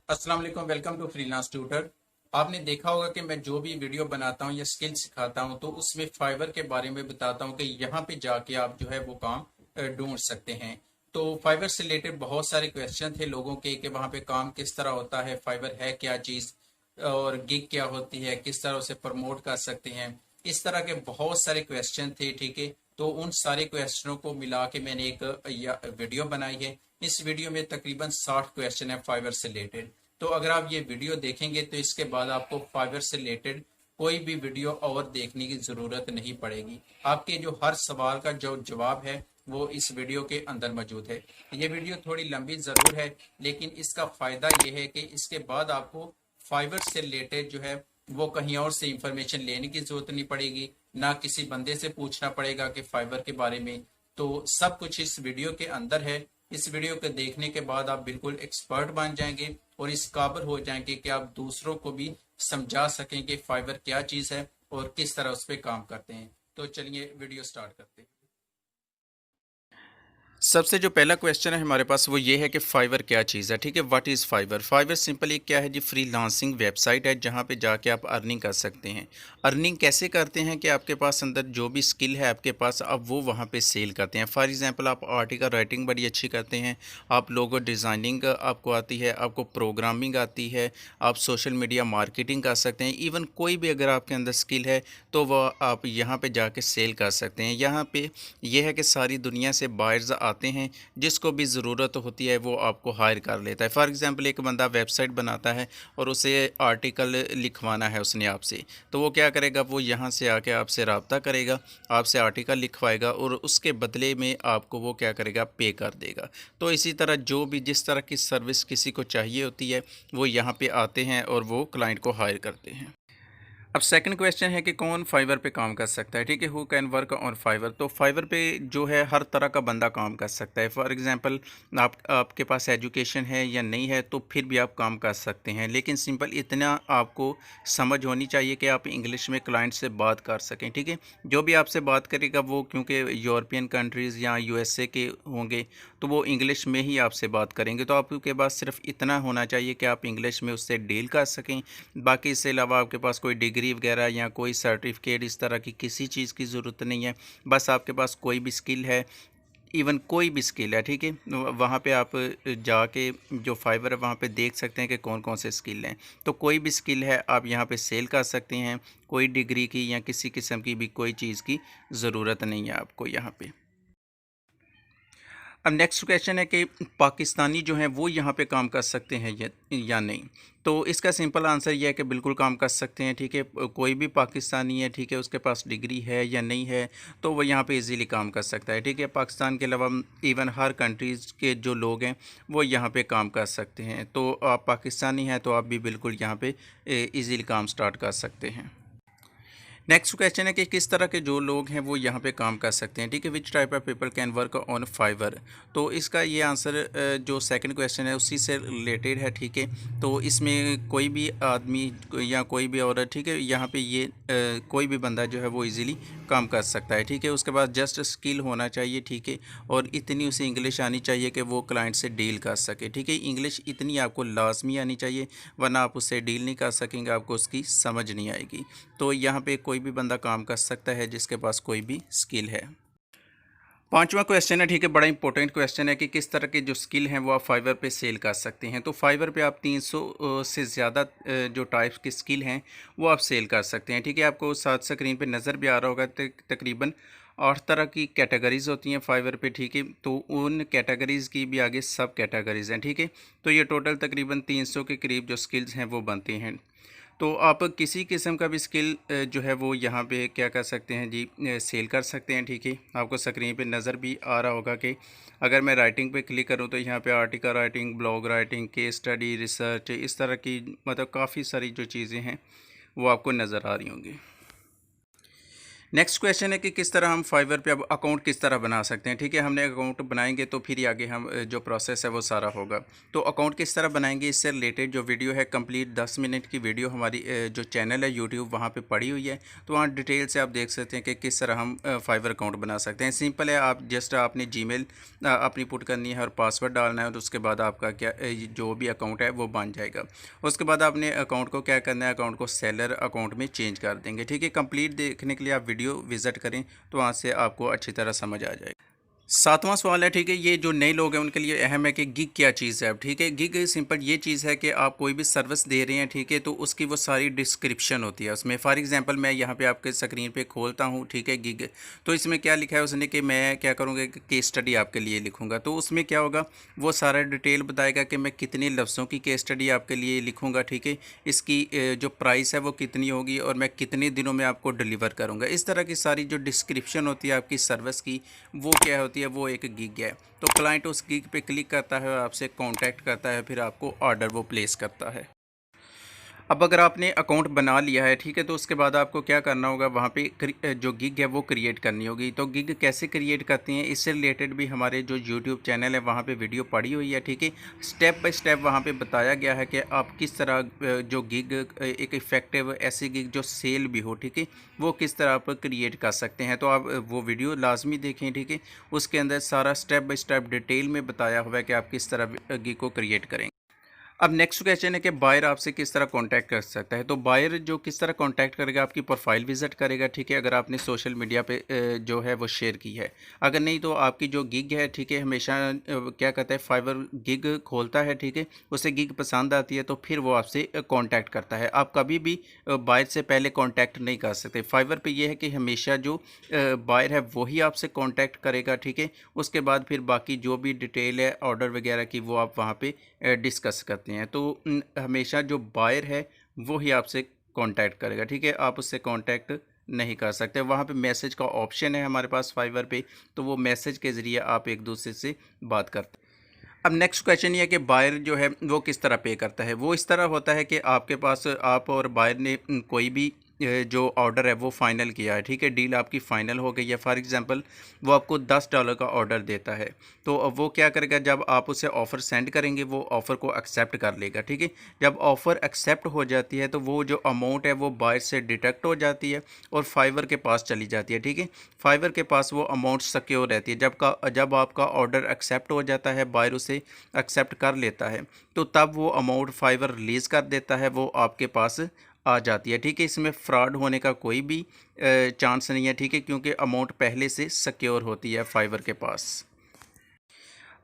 अस्सलाम वालेकुम। Welcome to freelance tutor. आपने देखा होगा कि मैं जो भी वीडियो बनाता हूँ या स्किल सिखाता हूँ तो उसमें फाइवर के बारे में बताता हूँ कि यहाँ पे जाके आप जो है वो काम ढूंढ सकते हैं। तो फाइवर से रिलेटेड बहुत सारे क्वेश्चन थे लोगों के कि वहाँ पे काम किस तरह होता है, फाइवर है क्या चीज़ और गिग क्या होती है, किस तरह उसे प्रमोट कर सकते हैं। इस तरह के बहुत सारे क्वेश्चन थे, ठीक है। तो उन सारे क्वेश्चनों को मिला के मैंने एक वीडियो बनाई है। इस वीडियो में तकरीबन 60 क्वेश्चन है फाइवर से रिलेटेड। तो अगर आप ये वीडियो देखेंगे तो इसके बाद आपको फाइवर से रिलेटेड कोई भी वीडियो और देखने की जरूरत नहीं पड़ेगी। आपके जो हर सवाल का जो जवाब है वो इस वीडियो के अंदर मौजूद है। ये वीडियो थोड़ी लंबी जरूर है, लेकिन इसका फायदा ये है कि इसके बाद आपको फाइवर से रिलेटेड जो है वो कहीं और से इंफॉर्मेशन लेने की जरूरत नहीं पड़ेगी, ना किसी बंदे से पूछना पड़ेगा कि फाइबर के बारे में। तो सब कुछ इस वीडियो के अंदर है। इस वीडियो को देखने के बाद आप बिल्कुल एक्सपर्ट बन जाएंगे और इस काबिल हो जाएंगे कि आप दूसरों को भी समझा सकें कि फाइबर क्या चीज़ है और किस तरह उस पर काम करते हैं। तो चलिए वीडियो स्टार्ट करते हैं। सबसे जो पहला क्वेश्चन है हमारे पास वो ये है कि फाइवर क्या चीज़ है, ठीक है। What is Fiverr? Fiverr simply क्या है जी, फ्रीलांसिंग वेबसाइट है जहाँ पे जाके आप अर्निंग कर सकते हैं। अर्निंग कैसे करते हैं कि आपके पास अंदर जो भी स्किल है आपके पास, आप वो वहाँ पे सेल करते हैं। फॉर एग्जांपल आप आर्टिकल राइटिंग बड़ी अच्छी करते हैं, आप लोगो डिज़ाइनिंग आपको आती है, आपको प्रोग्रामिंग आती है, आप सोशल मीडिया मार्केटिंग कर सकते हैं। इवन कोई भी अगर आपके अंदर स्किल है तो वह आप यहाँ पर जाके सेल कर सकते हैं। यहाँ पर यह है कि सारी दुनिया से बायर्स आते हैं, जिसको भी ज़रूरत होती है वो आपको हायर कर लेता है। फॉर एग्ज़ाम्पल एक बंदा वेबसाइट बनाता है और उसे आर्टिकल लिखवाना है उसने आपसे, तो वो क्या करेगा, वो यहाँ से आके आपसे रब्ता करेगा, आपसे आर्टिकल लिखवाएगा और उसके बदले में आपको वो क्या करेगा, पे कर देगा। तो इसी तरह जो भी जिस तरह की सर्विस किसी को चाहिए होती है वो यहाँ पे आते हैं और वो क्लाइंट को हायर करते हैं। अब सेकंड क्वेश्चन है कि कौन फाइवर पे काम कर सकता है, ठीक है। Who can work on Fiverr? तो फाइवर पे जो है हर तरह का बंदा काम कर सकता है। फॉर एग्जांपल आपके पास एजुकेशन है या नहीं है तो फिर भी आप काम कर सकते हैं, लेकिन सिंपल इतना आपको समझ होनी चाहिए कि आप इंग्लिश में क्लाइंट से बात कर सकें, ठीक है। जो भी आपसे बात करेगा वो क्योंकि यूरोपियन कंट्रीज़ या यूएसए के होंगे तो वो इंग्लिश में ही आपसे बात करेंगे। तो आपके पास सिर्फ इतना होना चाहिए कि आप इंग्लिश में उससे डील कर सकें। बाकी इससे अलावा आपके पास कोई डिग्री वगैरह या कोई सर्टिफिकेट इस तरह की किसी चीज़ की ज़रूरत नहीं है। बस आपके पास कोई भी स्किल है, इवन कोई भी स्किल है, ठीक है। वहाँ पे आप जाके जो फाइवर है वहाँ पे देख सकते हैं कि कौन कौन से स्किल हैं। तो कोई भी स्किल है आप यहाँ पे सेल कर सकते हैं। कोई डिग्री की या किसी किस्म की भी कोई चीज़ की ज़रूरत नहीं है आपको यहाँ पे। अब नेक्स्ट क्वेश्चन है कि पाकिस्तानी जो हैं वो यहाँ पे काम कर सकते हैं या नहीं। तो इसका सिंपल आंसर ये है कि बिल्कुल काम कर सकते हैं, ठीक है। कोई भी पाकिस्तानी है, ठीक है, उसके पास डिग्री है या नहीं है तो वो यहाँ पे इजीली काम कर सकता है, ठीक है। पाकिस्तान के अलावा इवन हर कंट्रीज़ के जो लोग हैं वो यहाँ पे काम कर सकते हैं। तो आप पाकिस्तानी हैं तो आप भी बिल्कुल यहाँ पे ईज़िली काम स्टार्ट कर सकते हैं। नेक्स्ट क्वेश्चन है कि किस तरह के जो लोग हैं वो यहाँ पे काम कर सकते हैं, ठीक है। Which type of people can work on Fiverr? तो इसका ये आंसर जो सेकंड क्वेश्चन है उसी से रिलेटेड है, ठीक है। तो इसमें कोई भी आदमी या कोई भी औरत, ठीक है, यहाँ पे ये कोई भी बंदा जो है वो इजीली काम कर सकता है, ठीक है। उसके बाद जस्ट स्किल होना चाहिए, ठीक है, और इतनी उसे इंग्लिश आनी चाहिए कि वो क्लाइंट से डील कर सके, ठीक है। इंग्लिश इतनी आपको लाजमी आनी चाहिए, वरना आप उससे डील नहीं कर सकेंगे, आपको उसकी समझ नहीं आएगी। तो यहाँ पे कोई भी बंदा काम कर सकता है जिसके पास कोई भी स्किल है। पांचवा क्वेश्चन है, ठीक है, बड़ा इंपॉर्टेंट क्वेश्चन है कि किस तरह के जो स्किल हैं वो आप फाइवर पे सेल कर सकते हैं। तो फाइवर पे आप 300 से ज़्यादा जो टाइप्स के स्किल हैं वो आप सेल कर सकते हैं, ठीक है। आपको साथ स्क्रीन पे नज़र भी आ रहा होगा तकरीबन 8 तरह की कैटेगरीज़ होती हैं फाइवर पे, ठीक है। तो उन कैटेगरीज़ की भी आगे सब कैटेगरीज़ हैं, ठीक है। तो ये टोटल तकरीबन 300 के करीब जो स्किल्स हैं वो बनते हैं। तो आप किसी किस्म का भी स्किल जो है वो यहाँ पे क्या कर सकते हैं जी, सेल कर सकते हैं, ठीक है। आपको स्क्रीन पे नज़र भी आ रहा होगा कि अगर मैं राइटिंग पे क्लिक करूँ तो यहाँ पे article writing, blog writing, case study, research, इस तरह की मतलब काफ़ी सारी जो चीज़ें हैं वो आपको नज़र आ रही होंगी। नेक्स्ट क्वेश्चन है कि किस तरह हम फाइवर पे अब अकाउंट किस तरह बना सकते हैं। ठीक है, हमने अकाउंट बनाएंगे तो फिर ही आगे हम जो प्रोसेस है वो सारा होगा। तो अकाउंट किस तरह बनाएंगे, इससे रिलेटेड जो वीडियो है कंप्लीट 10 मिनट की वीडियो हमारी जो चैनल है यूट्यूब वहाँ पे पड़ी हुई है। तो वहाँ डिटेल से आप देख सकते हैं कि किस तरह हम फाइवर अकाउंट बना सकते हैं। सिंपल है, आप जस्ट आपने जीमेल अपनी पुट करनी है और पासवर्ड डालना है और उसके बाद आपका क्या जो भी अकाउंट है वो बन जाएगा। उसके बाद आपने अकाउंट को क्या करना है, अकाउंट को सेलर अकाउंट में चेंज कर देंगे। ठीक है, कंप्लीट देखने के लिए आप वीडियो विजिट करें तो वहाँ से आपको अच्छी तरह समझ आ जाएगा। सातवां सवाल है, ठीक है, ये जो नए लोग हैं उनके लिए अहम है कि गिग क्या चीज़ है। अब ठीक है, गिग सिंपल ये चीज़ है कि आप कोई भी सर्विस दे रहे हैं, ठीक है, तो उसकी वो सारी डिस्क्रिप्शन होती है उसमें। फॉर एग्जांपल मैं यहाँ पे आपके स्क्रीन पे खोलता हूँ, ठीक है, गिग। तो इसमें क्या लिखा है उसने कि मैं क्या करूँगा कि केस स्टडी आपके लिए लिखूँगा। तो उसमें क्या होगा, वो सारा डिटेल बताएगा कि मैं कितने लफ्ज़ों की केस स्टडी आपके लिए लिखूँगा। ठीक है, इसकी जो प्राइस है वो कितनी होगी और मैं कितने दिनों में आपको डिलीवर करूँगा। इस तरह की सारी जो डिस्क्रिप्शन होती है आपकी सर्विस की, वो क्या होती है, वो एक गिग है। तो क्लाइंट उस गिग पे क्लिक करता है और आपसे कांटेक्ट करता है, फिर आपको ऑर्डर वो प्लेस करता है। अब अगर आपने अकाउंट बना लिया है, ठीक है, तो उसके बाद आपको क्या करना होगा, वहाँ पे जो गिग है वो क्रिएट करनी होगी। तो गिग कैसे क्रिएट करती हैं, इससे रिलेटेड भी हमारे जो यूट्यूब चैनल है वहाँ पे वीडियो पड़ी हुई है। ठीक है, स्टेप बाय स्टेप वहाँ पे बताया गया है कि आप किस तरह जो गिग एक इफ़ेक्टिव ऐसी गिग जो सेल भी हो, ठीक है, वो किस तरह आप क्रिएट कर सकते हैं। तो आप वो वीडियो लाजमी देखें। ठीक है, उसके अंदर सारा स्टेप बाय स्टेप डिटेल में बताया हुआ है कि आप किस तरह गिग को क्रिएट करेंगे। अब नेक्स्ट क्वेश्चन है कि बायर आपसे किस तरह कांटेक्ट कर सकता है। तो बायर जो किस तरह कांटेक्ट करेगा, आपकी प्रोफाइल विजिट करेगा। ठीक है, अगर आपने सोशल मीडिया पे जो है वो शेयर की है। अगर नहीं तो आपकी जो गिग है, ठीक है, हमेशा क्या कहता है, फाइवर गिग खोलता है। ठीक है, उसे गिग पसंद आती है तो फिर वो आपसे कांटेक्ट करता है। आप कभी भी बायर से पहले कांटेक्ट नहीं कर सकते। फाइवर पे ये है कि हमेशा जो बायर है वही आपसे कांटेक्ट करेगा। ठीक है, उसके बाद फिर बाकी जो भी डिटेल है ऑर्डर वगैरह की वो आप वहाँ पे डिस्कस करते हैं। तो हमेशा जो बायर है वो ही आपसे कांटेक्ट करेगा। ठीक है, आप उससे कांटेक्ट नहीं कर सकते। वहाँ पे मैसेज का ऑप्शन है हमारे पास फाइवर पे, तो वो मैसेज के ज़रिए आप एक दूसरे से बात करते हैं। अब नेक्स्ट क्वेश्चन ये है कि बायर जो है वो किस तरह पे करता है। वो इस तरह होता है कि आपके पास आप और बायर ने कोई भी जो ऑर्डर है वो फ़ाइनल किया है। ठीक है, डील आपकी फ़ाइनल हो गई है। फॉर एग्जांपल वो आपको $10 का ऑर्डर देता है। तो अब वो क्या करेगा, जब आप उसे ऑफ़र सेंड करेंगे वो ऑफ़र को एक्सेप्ट कर लेगा। ठीक है, जब ऑफ़र एक्सेप्ट हो जाती है तो वो जो अमाउंट है वो बायर से डिडक्ट हो जाती है और फाइवर के पास चली जाती है। ठीक है, फाइवर के पास वो अमाउंट सिक्योर रहती है। जब आपका ऑर्डर एक्सेप्ट हो जाता है, बायर उसे एक्सेप्ट कर लेता है, तो तब वो अमाउंट फाइवर रिलीज़ कर देता है, वो आपके पास आ जाती है। ठीक है, इसमें फ्रॉड होने का कोई भी चांस नहीं है। ठीक है, क्योंकि अमाउंट पहले से सिक्योर होती है फाइवर के पास।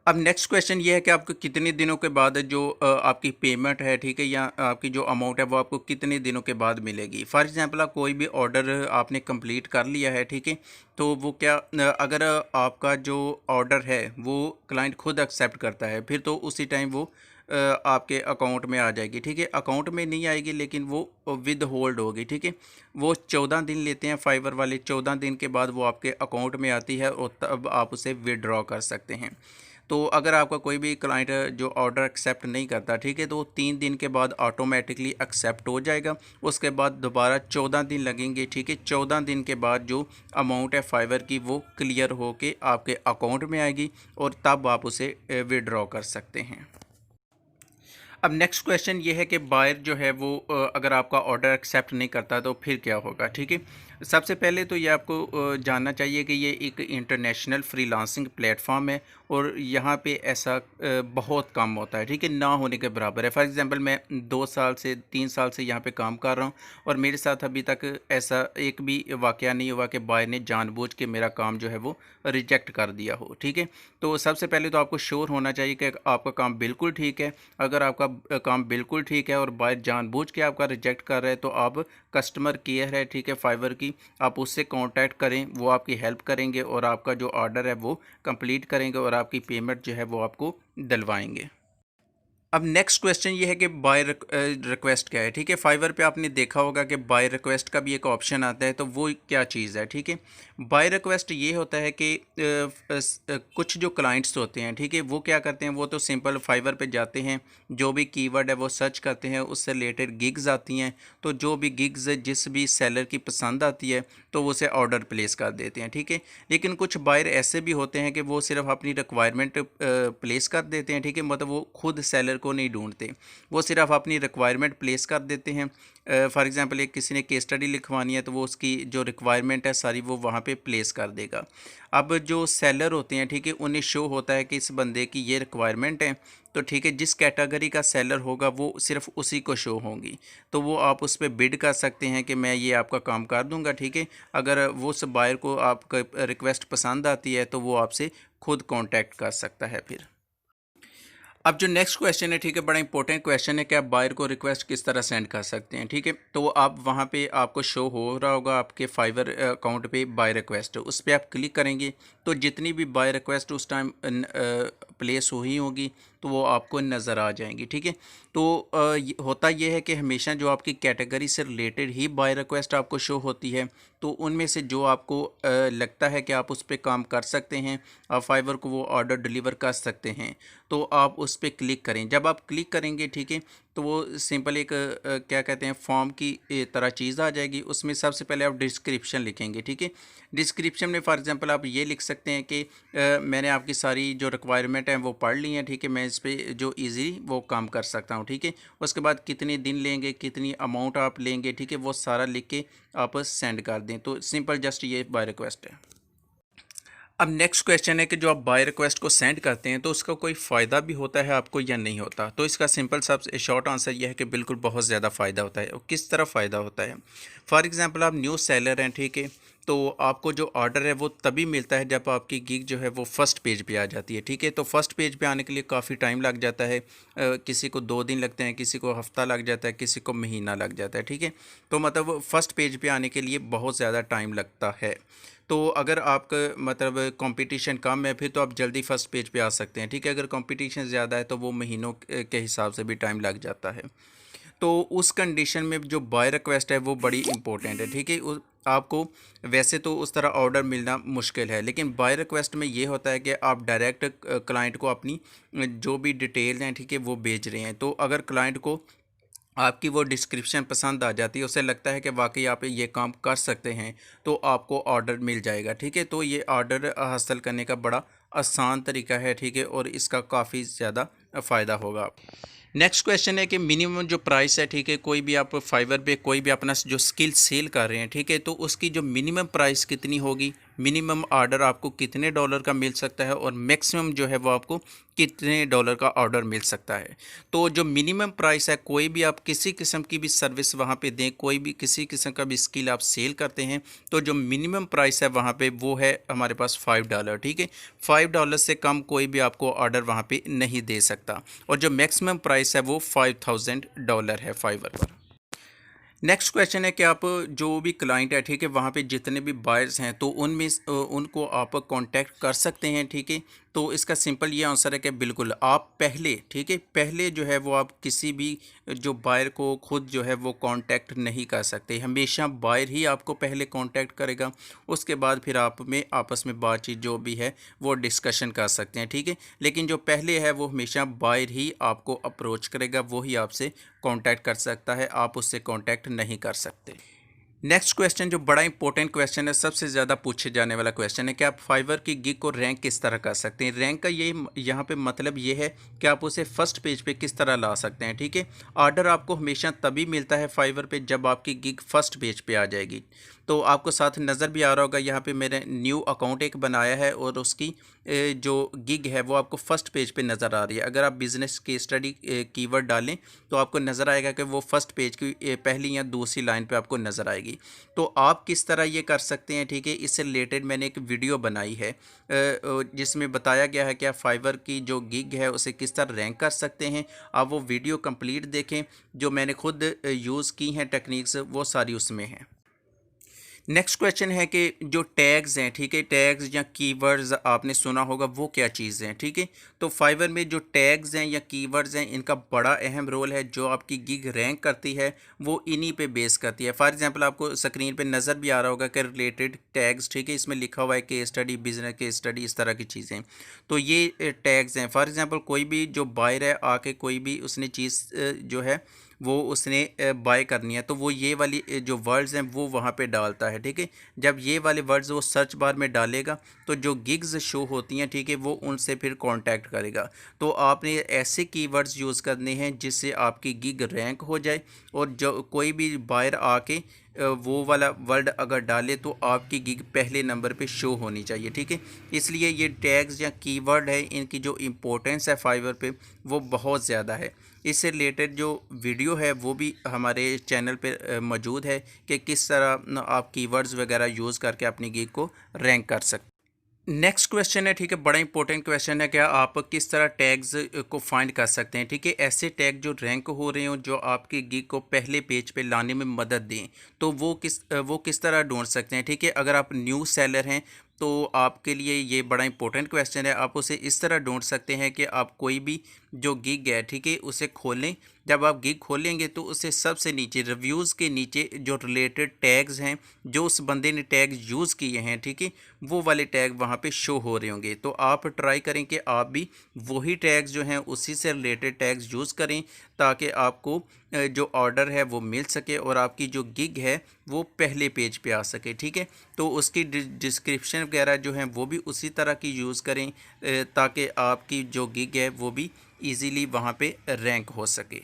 अब नेक्स्ट क्वेश्चन ये है कि आपको कितने दिनों के बाद जो आपकी पेमेंट है, ठीक है, या आपकी जो अमाउंट है वो आपको कितने दिनों के बाद मिलेगी। फॉर एग्जांपल आप कोई भी ऑर्डर आपने कंप्लीट कर लिया है, ठीक है, तो वो क्या अगर आपका जो ऑर्डर है वो क्लाइंट खुद एक्सेप्ट करता है, फिर तो उसी टाइम वो आपके अकाउंट में आ जाएगी। ठीक है, अकाउंट में नहीं आएगी लेकिन वो विद होल्ड होगी। ठीक है, वो 14 दिन लेते हैं फाइवर वाले। 14 दिन के बाद वो आपके अकाउंट में आती है और तब आप उसे विड्रॉ कर सकते हैं। तो अगर आपका कोई भी क्लाइंट जो ऑर्डर एक्सेप्ट नहीं करता, ठीक है, तो 3 दिन के बाद ऑटोमेटिकली एक्सेप्ट हो जाएगा। उसके बाद दोबारा 14 दिन लगेंगे। ठीक है, 14 दिन के बाद जो अमाउंट है फाइवर की वो क्लियर होके आपके अकाउंट में आएगी और तब आप उसे विड्रॉ कर सकते हैं। अब नेक्स्ट क्वेश्चन ये है कि बायर जो है वो अगर आपका ऑर्डर एक्सेप्ट नहीं करता तो फिर क्या होगा। ठीक है, सबसे पहले तो ये आपको जानना चाहिए कि ये एक इंटरनेशनल फ्रीलांसिंग प्लेटफॉर्म है और यहाँ पे ऐसा बहुत कम होता है। ठीक है, ना होने के बराबर है। फॉर एग्जांपल मैं 2 साल से 3 साल से यहाँ पे काम कर रहा हूँ और मेरे साथ अभी तक ऐसा एक भी वाकया नहीं हुआ कि बायर ने जानबूझ के मेरा काम जो है वो रिजेक्ट कर दिया हो। ठीक है, तो सबसे पहले तो आपको श्योर होना चाहिए कि आपका काम बिल्कुल ठीक है। अगर आपका काम बिल्कुल ठीक है और बायर जानबूझ के आपका रिजेक्ट कर रहा है तो आप कस्टमर केयर है, ठीक है, फाइवर की, आप उससे कांटेक्ट करें, वो आपकी हेल्प करेंगे और आपका जो ऑर्डर है वो कंप्लीट करेंगे और आपकी पेमेंट जो है वो आपको दिलवाएंगे। अब नेक्स्ट क्वेश्चन ये है कि बाय रिक्वेस्ट क्या है, ठीक है। फाइवर पे आपने देखा होगा कि बाय रिक्वेस्ट का भी एक ऑप्शन आता है, तो वो क्या चीज़ है, ठीक है। बाय रिक्वेस्ट ये होता है कि कुछ जो क्लाइंट्स होते हैं, ठीक है, वो क्या करते हैं, वो तो सिंपल फाइवर पे जाते हैं, जो भी कीवर्ड है वो सर्च करते हैं, उससे रिलेटेड गिग्स आती हैं, तो जो भी गिग्स जिस भी सेलर की पसंद आती है तो वो उसे ऑर्डर प्लेस कर देते हैं, ठीक है। लेकिन कुछ बायर ऐसे भी होते हैं कि वो सिर्फ अपनी रिक्वायरमेंट प्लेस कर देते हैं, ठीक है, मतलब वो खुद सेलर को नहीं ढूंढते, वो सिर्फ अपनी रिक्वायरमेंट प्लेस कर देते हैं। फॉर एग्जांपल एक किसी ने केस स्टडी लिखवानी है तो वो उसकी जो रिक्वायरमेंट है सारी वो वहाँ पे प्लेस कर देगा। अब जो सेलर होते हैं, ठीक है, उन्हें शो होता है कि इस बंदे की ये रिक्वायरमेंट है, तो ठीक है, जिस कैटेगरी का सेलर होगा वो सिर्फ उसी को शो होंगी, तो वो आप उस पर बिड कर सकते हैं कि मैं ये आपका काम कर दूंगा, ठीक है। अगर वो उस बायर को आपका रिक्वेस्ट पसंद आती है तो वो आपसे खुद कांटेक्ट कर सकता है फिर। अब जो नेक्स्ट क्वेश्चन है, ठीक है, बड़ा इंपॉर्टेंट क्वेश्चन है कि आप बायर को रिक्वेस्ट किस तरह सेंड कर सकते हैं, ठीक है। तो आप वहाँ पे आपको शो हो रहा होगा आपके फाइवर अकाउंट पे बाय रिक्वेस्ट, उस पर आप क्लिक करेंगे तो जितनी भी बाय रिक्वेस्ट उस टाइम प्लेस हुई होगी तो वो आपको नज़र आ जाएंगी, ठीक है। तो होता ये है कि हमेशा जो आपकी कैटेगरी से रिलेटेड ही बाय रिक्वेस्ट आपको शो होती है, तो उनमें से जो आपको लगता है कि आप उस पर काम कर सकते हैं, आप फाइवर को वो ऑर्डर डिलीवर कर सकते हैं, तो आप उस पर क्लिक करें। जब आप क्लिक करेंगे, ठीक है, तो वो सिंपल एक क्या कहते हैं फॉर्म की तरह चीज़ आ जाएगी। उसमें सबसे पहले आप डिस्क्रिप्शन लिखेंगे, ठीक है। डिस्क्रिप्शन में फॉर एग्जांपल आप ये लिख सकते हैं कि मैंने आपकी सारी जो रिक्वायरमेंट हैं वो पढ़ ली हैं, ठीक है, मैं इस पर जो ईज़ी वो काम कर सकता हूँ, ठीक है। उसके बाद कितने दिन लेंगे, कितनी अमाउंट आप लेंगे, ठीक है, वो सारा लिख के आप सेंड कर दें। तो सिंपल जस्ट ये बाय रिक्वेस्ट है। अब नेक्स्ट क्वेश्चन है कि जो आप बाय रिक्वेस्ट को सेंड करते हैं तो उसका कोई फ़ायदा भी होता है आपको या नहीं होता। तो इसका सिंपल सा शॉर्ट आंसर यह है कि बिल्कुल बहुत ज़्यादा फ़ायदा होता है। और किस तरह फ़ायदा होता है, फॉर एग्ज़ाम्पल आप न्यू सेलर हैं, ठीक है, तो आपको जो ऑर्डर है वो तभी मिलता है जब आपकी गिग जो है वो फर्स्ट पेज पे आ जाती है, ठीक है। तो फर्स्ट पेज पे आने के लिए काफ़ी टाइम लग जाता है, किसी को 2 दिन लगते हैं, किसी को हफ्ता लग जाता है, किसी को महीना लग जाता है, ठीक है। तो मतलब फर्स्ट पेज पे आने के लिए बहुत ज़्यादा टाइम लगता है। तो अगर आपका मतलब कंपटीशन कम है फिर तो आप जल्दी फर्स्ट पेज पे आ सकते हैं, ठीक है। अगर कंपटीशन ज़्यादा है तो वो महीनों के हिसाब से भी टाइम लग जाता है। तो उस कंडीशन में जो बाय रिक्वेस्ट है वो बड़ी इंपॉर्टेंट है, ठीक है। आपको वैसे तो उस तरह ऑर्डर मिलना मुश्किल है, लेकिन बाय रिक्वेस्ट में ये होता है कि आप डायरेक्ट क्लाइंट को अपनी जो भी डिटेल हैं, ठीक है, वो भेज रहे हैं। तो अगर क्लाइंट को आपकी वो डिस्क्रिप्शन पसंद आ जाती है, उसे लगता है कि वाकई आप ये काम कर सकते हैं, तो आपको ऑर्डर मिल जाएगा, ठीक है। तो ये ऑर्डर हासिल करने का बड़ा आसान तरीका है, ठीक है, और इसका काफ़ी ज़्यादा फ़ायदा होगा आपको। नेक्स्ट क्वेश्चन है कि मिनिमम जो प्राइस है, ठीक है, कोई भी आप फाइवर पे कोई भी अपना जो स्किल सेल कर रहे हैं, ठीक है, तो उसकी जो मिनिमम प्राइस कितनी होगी, मिनिमम ऑर्डर आपको कितने डॉलर का मिल सकता है और मैक्सिमम जो है वो आपको कितने डॉलर का ऑर्डर मिल सकता है। तो जो मिनिमम प्राइस है, कोई भी आप किसी किस्म की भी सर्विस वहाँ पे दें, कोई भी किसी किस्म का भी स्किल आप सेल करते हैं, तो जो मिनिमम प्राइस है वहाँ पे वो है हमारे पास $5, ठीक है। $5 से कम कोई भी आपको ऑर्डर वहाँ पे नहीं दे सकता, और जो मैक्सिमम प्राइस है वो $5000 है फाइवर पर। नेक्स्ट क्वेश्चन है कि आप जो भी क्लाइंट है, ठीक है, वहाँ पे जितने भी बायर्स हैं तो उनमें उनको आप कांटेक्ट कर सकते हैं, ठीक है। तो इसका सिंपल ये आंसर है कि बिल्कुल आप पहले, ठीक है, पहले जो है वो आप किसी भी जो बायर को खुद जो है वो कांटेक्ट नहीं कर सकते, हमेशा बायर ही आपको पहले कांटेक्ट करेगा। उसके बाद फिर आप में आपस में बातचीत जो भी है वो डिस्कशन कर सकते हैं, ठीक है। लेकिन जो पहले है वो हमेशा बायर ही आपको अप्रोच करेगा, वो ही आपसे कांटेक्ट कर सकता है, आप उससे कांटेक्ट नहीं कर सकते। नेक्स्ट क्वेश्चन जो बड़ा इंपॉर्टेंट क्वेश्चन है, सबसे ज़्यादा पूछे जाने वाला क्वेश्चन है कि आप फाइवर की गिग को रैंक किस तरह कर सकते हैं। रैंक का ये यहाँ पे मतलब ये है कि आप उसे फर्स्ट पेज पे किस तरह ला सकते हैं, ठीक है। ऑर्डर आपको हमेशा तभी मिलता है फाइवर पे जब आपकी गिग फर्स्ट पेज पे आ जाएगी। तो आपको साथ नज़र भी आ रहा होगा, यहाँ पे मैंने न्यू अकाउंट एक बनाया है और उसकी जो गिग है वो आपको फर्स्ट पेज पे नज़र आ रही है। अगर आप बिज़नेस की स्टडी कीवर्ड डालें तो आपको नज़र आएगा कि वो फर्स्ट पेज की पहली या दूसरी लाइन पे आपको नज़र आएगी। तो आप किस तरह ये कर सकते हैं, ठीक है, इससे रिलेटेड मैंने एक वीडियो बनाई है जिसमें बताया गया है कि आप फाइवर की जो गिग है उसे किस तरह रैंक कर सकते हैं। आप वो वीडियो कंप्लीट देखें, जो मैंने खुद यूज़ की हैं टेक्निक्स वो सारी उसमें हैं। नेक्स्ट क्वेश्चन है कि जो टैग्स हैं, ठीक है, टैग्स या कीवर्ड्स आपने सुना होगा, वो क्या चीज़ हैं, ठीक है। तो फाइवर में जो टैग्स हैं या कीवर्ड्स हैं, इनका बड़ा अहम रोल है। जो आपकी गिग रैंक करती है वो इन्हीं पे बेस करती है। फॉर एग्जांपल आपको स्क्रीन पे नज़र भी आ रहा होगा कि रिलेटेड टैग्स, ठीक है, इसमें लिखा हुआ है case study, business case study, इस तरह की चीज़ें। तो ये टैग्स हैं। फॉर एग्जांपल कोई भी जो बायर है आके कोई भी उसने चीज़ जो है वो उसने बाय करनी है, तो वो ये वाली जो वर्ड्स हैं वो वहाँ पे डालता है, ठीक है। जब ये वाले वर्ड्स वो सर्च बार में डालेगा तो जो गिग्स शो होती हैं, ठीक है, वो उनसे फिर कांटेक्ट करेगा। तो आपने ऐसे कीवर्ड्स यूज़ करने हैं जिससे आपकी गिग रैंक हो जाए, और जो कोई भी बायर आके वो वाला वर्ड अगर डाले तो आपकी गिग पहले नंबर पे शो होनी चाहिए, ठीक है। इसलिए ये टैग्स या कीवर्ड है, इनकी जो इम्पोर्टेंस है फाइवर पे वो बहुत ज़्यादा है। इससे रिलेटेड जो वीडियो है वो भी हमारे चैनल पे मौजूद है कि किस तरह आप कीवर्ड्स वगैरह यूज़ करके अपनी गिग को रैंक कर सकते। नेक्स्ट क्वेश्चन है, ठीक है, बड़ा इंपॉर्टेंट क्वेश्चन है, क्या आप किस तरह टैग्स को फाइंड कर सकते हैं, ठीक है। ऐसे टैग जो रैंक हो रहे हो, जो आपकी गिग को पहले पेज पे लाने में मदद दें, तो वो किस तरह ढूंढ सकते हैं, ठीक है। अगर आप न्यू सेलर हैं तो आपके लिए ये बड़ा इंपॉर्टेंट क्वेश्चन है। आप उसे इस तरह ढूंढ सकते हैं कि आप कोई भी जो गिग है, ठीक है, उसे खोलें। जब आप गिग खोलेंगे तो उसे सबसे नीचे रिव्यूज़ के नीचे जो रिलेटेड टैग्स हैं, जो उस बंदे ने टैग यूज़ किए हैं, ठीक है, वो वाले टैग वहाँ पे शो हो रहे होंगे। तो आप ट्राई करें कि आप भी वही टैग्स जो हैं उसी से रिलेटेड टैग्स यूज़ करें, ताकि आपको जो ऑर्डर है वो मिल सके और आपकी जो गिग है वो पहले पेज पे आ सके, ठीक है। तो उसकी डिस्क्रिप्शन वगैरह जो हैं वो भी उसी तरह की यूज़ करें, ताकि आपकी जो गिग है वो भी इजीली वहाँ पे रैंक हो सके।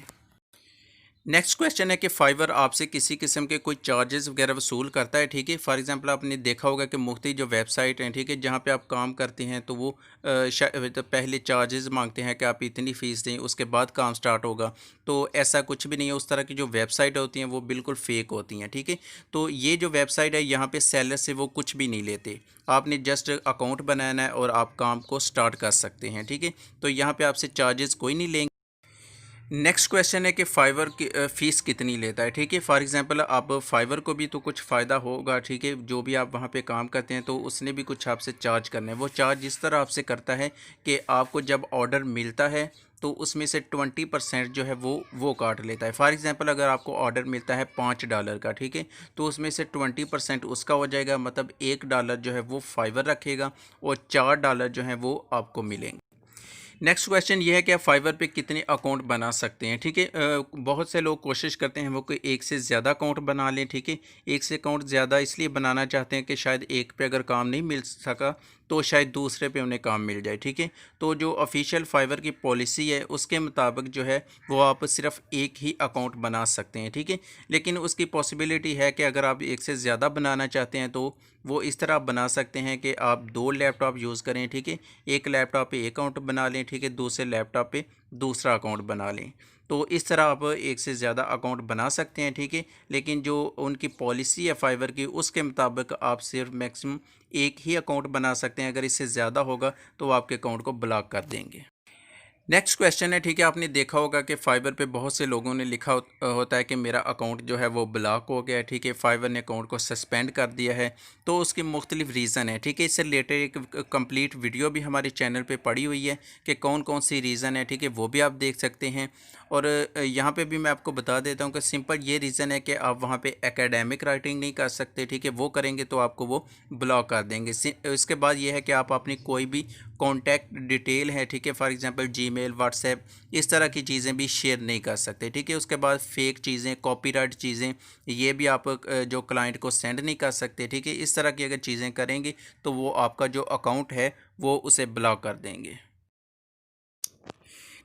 नेक्स्ट क्वेश्चन है कि फाइवर आपसे किसी किस्म के कोई चार्जेस वगैरह वसूल करता है, ठीक है। फॉर एग्जांपल आपने देखा होगा कि मुख्तलिफ जो वेबसाइट हैं, ठीक है, जहाँ पे आप काम करते हैं, तो वो तो पहले चार्जेस मांगते हैं कि आप इतनी फ़ीस दें, उसके बाद काम स्टार्ट होगा। तो ऐसा कुछ भी नहीं है। उस तरह की जो वेबसाइट होती हैं वो बिल्कुल फ़ेक होती हैं, ठीक है। तो ये जो वेबसाइट है, यहाँ पर सेलर से वो कुछ भी नहीं लेते। आपने जस्ट अकाउंट बनाना है और आप काम को स्टार्ट कर सकते हैं, ठीक है। तो यहाँ पर आपसे चार्जेस कोई नहीं लेंगे। नेक्स्ट क्वेश्चन है कि फाइवर की फ़ीस कितनी लेता है, ठीक है। फॉर एग्जांपल आप फाइवर को भी तो कुछ फ़ायदा होगा, ठीक है। जो भी आप वहाँ पे काम करते हैं तो उसने भी कुछ आपसे चार्ज करना है। वो चार्ज इस तरह आपसे करता है कि आपको जब ऑर्डर मिलता है तो उसमें से 20% जो है वो काट लेता है। फॉर एग्जांपल अगर आपको ऑर्डर मिलता है $5 का, ठीक है, तो उसमें से 20% उसका हो जाएगा, मतलब $1 जो है वो फाइवर रखेगा और $4 जो है वो आपको मिलेंगे। नेक्स्ट क्वेश्चन ये है कि आप फाइवर पे कितने अकाउंट बना सकते हैं, ठीक है। बहुत से लोग कोशिश करते हैं वो कोई एक से ज़्यादा अकाउंट बना लें, ठीक है। एक से अकाउंट ज़्यादा इसलिए बनाना चाहते हैं कि शायद एक पे अगर काम नहीं मिल सका तो शायद दूसरे पे उन्हें काम मिल जाए, ठीक है। तो जो ऑफिशियल फाइवर की पॉलिसी है उसके मुताबिक जो है वो आप सिर्फ एक ही अकाउंट बना सकते हैं, ठीक है। लेकिन उसकी पॉसिबिलिटी है कि अगर आप एक से ज़्यादा बनाना चाहते हैं तो वो इस तरह आप बना सकते हैं कि आप 2 लैपटॉप यूज़ करें, ठीक है। एक लैपटॉप पे एक अकाउंट बना लें, ठीक है, दूसरे लैपटॉप पे दूसरा अकाउंट बना लें। तो इस तरह आप एक से ज़्यादा अकाउंट बना सकते हैं, ठीक है। लेकिन जो उनकी पॉलिसी है फाइवर की, उसके मुताबिक आप सिर्फ मैक्सिमम एक ही अकाउंट बना सकते हैं। अगर इससे ज़्यादा होगा तो वो आपके अकाउंट को ब्लॉक कर देंगे। नेक्स्ट क्वेश्चन है, ठीक है, आपने देखा होगा कि फाइवर पे बहुत से लोगों ने लिखा होता है कि मेरा अकाउंट जो है वो ब्लॉक हो गया है, ठीक है, फाइवर ने अकाउंट को सस्पेंड कर दिया है। तो उसकी मुख्तलिफ रीज़न है, ठीक है। इससे रिलेटेड एक कंप्लीट वीडियो भी हमारे चैनल पे पड़ी हुई है कि कौन कौन सी रीज़न है, ठीक है, वो भी आप देख सकते हैं। और यहाँ पे भी मैं आपको बता देता हूँ कि सिंपल ये रीज़न है कि आप वहाँ पे एकेडमिक राइटिंग नहीं कर सकते, ठीक है। वो करेंगे तो आपको वो ब्लॉक कर देंगे। इसके बाद ये है कि आप अपनी कोई भी कॉन्टैक्ट डिटेल है, ठीक है, फॉर एग्जांपल जीमेल, व्हाट्सएप, इस तरह की चीज़ें भी शेयर नहीं कर सकते, ठीक है। उसके बाद फेक चीज़ें, कॉपीराइट चीज़ें, ये भी आप जो क्लाइंट को सेंड नहीं कर सकते, ठीक है। इस तरह की अगर चीज़ें करेंगे तो वो आपका जो अकाउंट है वो उसे ब्लॉक कर देंगे।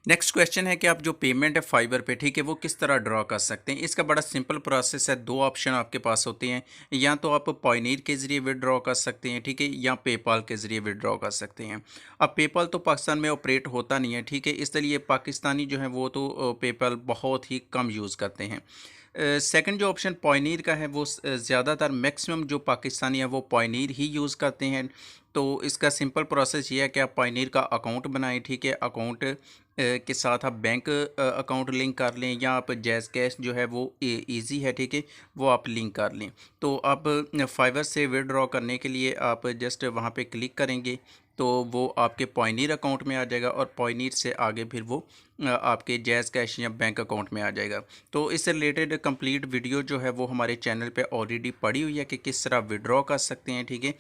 नेक्स्ट क्वेश्चन है कि आप जो पेमेंट है फाइबर पे, ठीक है, वो किस तरह ड्रॉ कर सकते हैं। इसका बड़ा सिंपल प्रोसेस है। 2 ऑप्शन आपके पास होते हैं, या तो आप पायनीर के ज़रिए विड्रॉ कर सकते हैं, ठीक है, या पेपाल के ज़रिए विड्रॉ कर सकते हैं। अब पेपाल तो पाकिस्तान में ऑपरेट होता नहीं है, ठीक है, इसलिए पाकिस्तानी जो है वो तो पेपाल बहुत ही कम यूज़ करते हैं। सेकंड जो ऑप्शन पॉइनीर का है वो ज़्यादातर मैक्सिमम जो पाकिस्तानी है वो पॉइनीर ही यूज़ करते हैं। तो इसका सिंपल प्रोसेस ये है कि आप पॉइनीर का अकाउंट बनाएं, ठीक है। अकाउंट के साथ आप बैंक अकाउंट लिंक कर लें, या आप जैज़ कैश जो है वो ईजी है, ठीक है, वो आप लिंक कर लें। तो आप फाइवर से विड्रॉ करने के लिए आप जस्ट वहाँ पे क्लिक करेंगे तो वो आपके पॉइनीर अकाउंट में आ जाएगा, और पॉइनीर से आगे फिर वो आपके जैज़ कैश या बैंक अकाउंट में आ जाएगा। तो इससे रिलेटेड कंप्लीट वीडियो जो है वो हमारे चैनल पे ऑलरेडी पड़ी हुई है कि किस तरह विड्रॉ कर सकते हैं, ठीक है।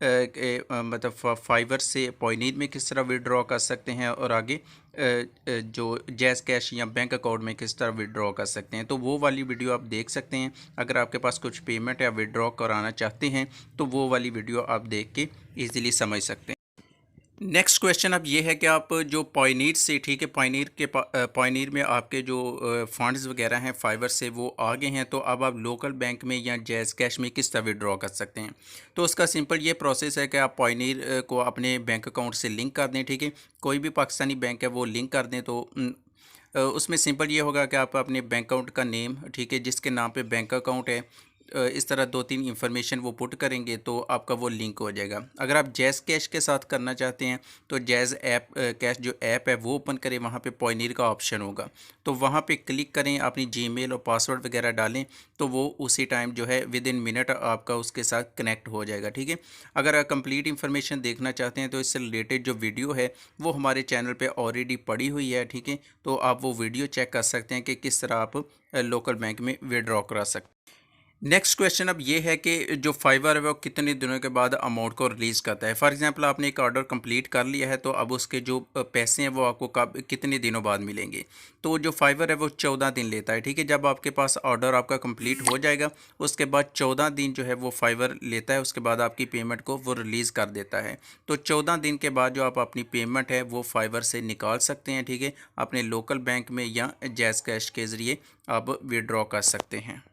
मतलब फाइवर से पॉइनीर में किस तरह विड्रॉ कर सकते हैं, और आगे जो जैज़ कैश या बैंक अकाउंट में किस तरह विड्रॉ कर सकते हैं। तो वो वाली वीडियो आप देख सकते हैं। अगर आपके पास कुछ पेमेंट या विड्रॉ कराना चाहते हैं तो वो वाली वीडियो आप देख के ईज़िली समझ सकते हैं। नेक्स्ट क्वेश्चन अब ये है कि आप जो पॉइनीर से, ठीक है, पॉइनीर में आपके जो फंड्स वगैरह हैं फाइवर से वो आ गए हैं, तो अब आप लोकल बैंक में या जैज़ कैश में किस तरह विड्रॉ कर सकते हैं। तो उसका सिंपल ये प्रोसेस है कि आप पॉइनीर को अपने बैंक अकाउंट से लिंक कर दें, ठीक है। कोई भी पाकिस्तानी बैंक है वो लिंक कर दें, तो उसमें सिंपल ये होगा कि आप अपने बैंक अकाउंट का नेम, ठीक है, जिसके नाम पे बैंक अकाउंट है, इस तरह 2-3 इंफॉर्मेशन वो पुट करेंगे तो आपका वो लिंक हो जाएगा। अगर आप जैज़ कैश के साथ करना चाहते हैं तो जैज़ ऐप कैश जो ऐप है वो ओपन करें, वहाँ पे पॉइनीर का ऑप्शन होगा, तो वहाँ पे क्लिक करें, अपनी जीमेल और पासवर्ड वगैरह डालें, तो वो उसी टाइम जो है विद इन मिनट आपका उसके साथ कनेक्ट हो जाएगा, ठीक है। अगर आप कंप्लीट इन्फॉर्मेशन देखना चाहते हैं तो इससे रिलेटेड जो वीडियो है वो हमारे चैनल पे ऑलरेडी पड़ी हुई है, ठीक है। तो आप वो वीडियो चेक कर सकते हैं कि किस तरह आप लोकल बैंक में विड्रॉ करा सकते हैं। नेक्स्ट क्वेश्चन अब ये है कि जो फाइवर है वो कितने दिनों के बाद अमाउंट को रिलीज़ करता है। फॉर एग्जांपल आपने एक ऑर्डर कंप्लीट कर लिया है, तो अब उसके जो पैसे हैं वो आपको कब कितने दिनों बाद मिलेंगे। तो जो फाइवर है वो 14 दिन लेता है, ठीक है। जब आपके पास ऑर्डर आपका कंप्लीट हो जाएगा उसके बाद 14 दिन जो है वो फाइवर लेता है, उसके बाद आपकी पेमेंट को वो रिलीज़ कर देता है। तो 14 दिन के बाद जो आप अपनी पेमेंट है वो फाइवर से निकाल सकते हैं, ठीक है, अपने लोकल बैंक में या जैज़ कैश के ज़रिए आप विड्रॉ कर सकते हैं।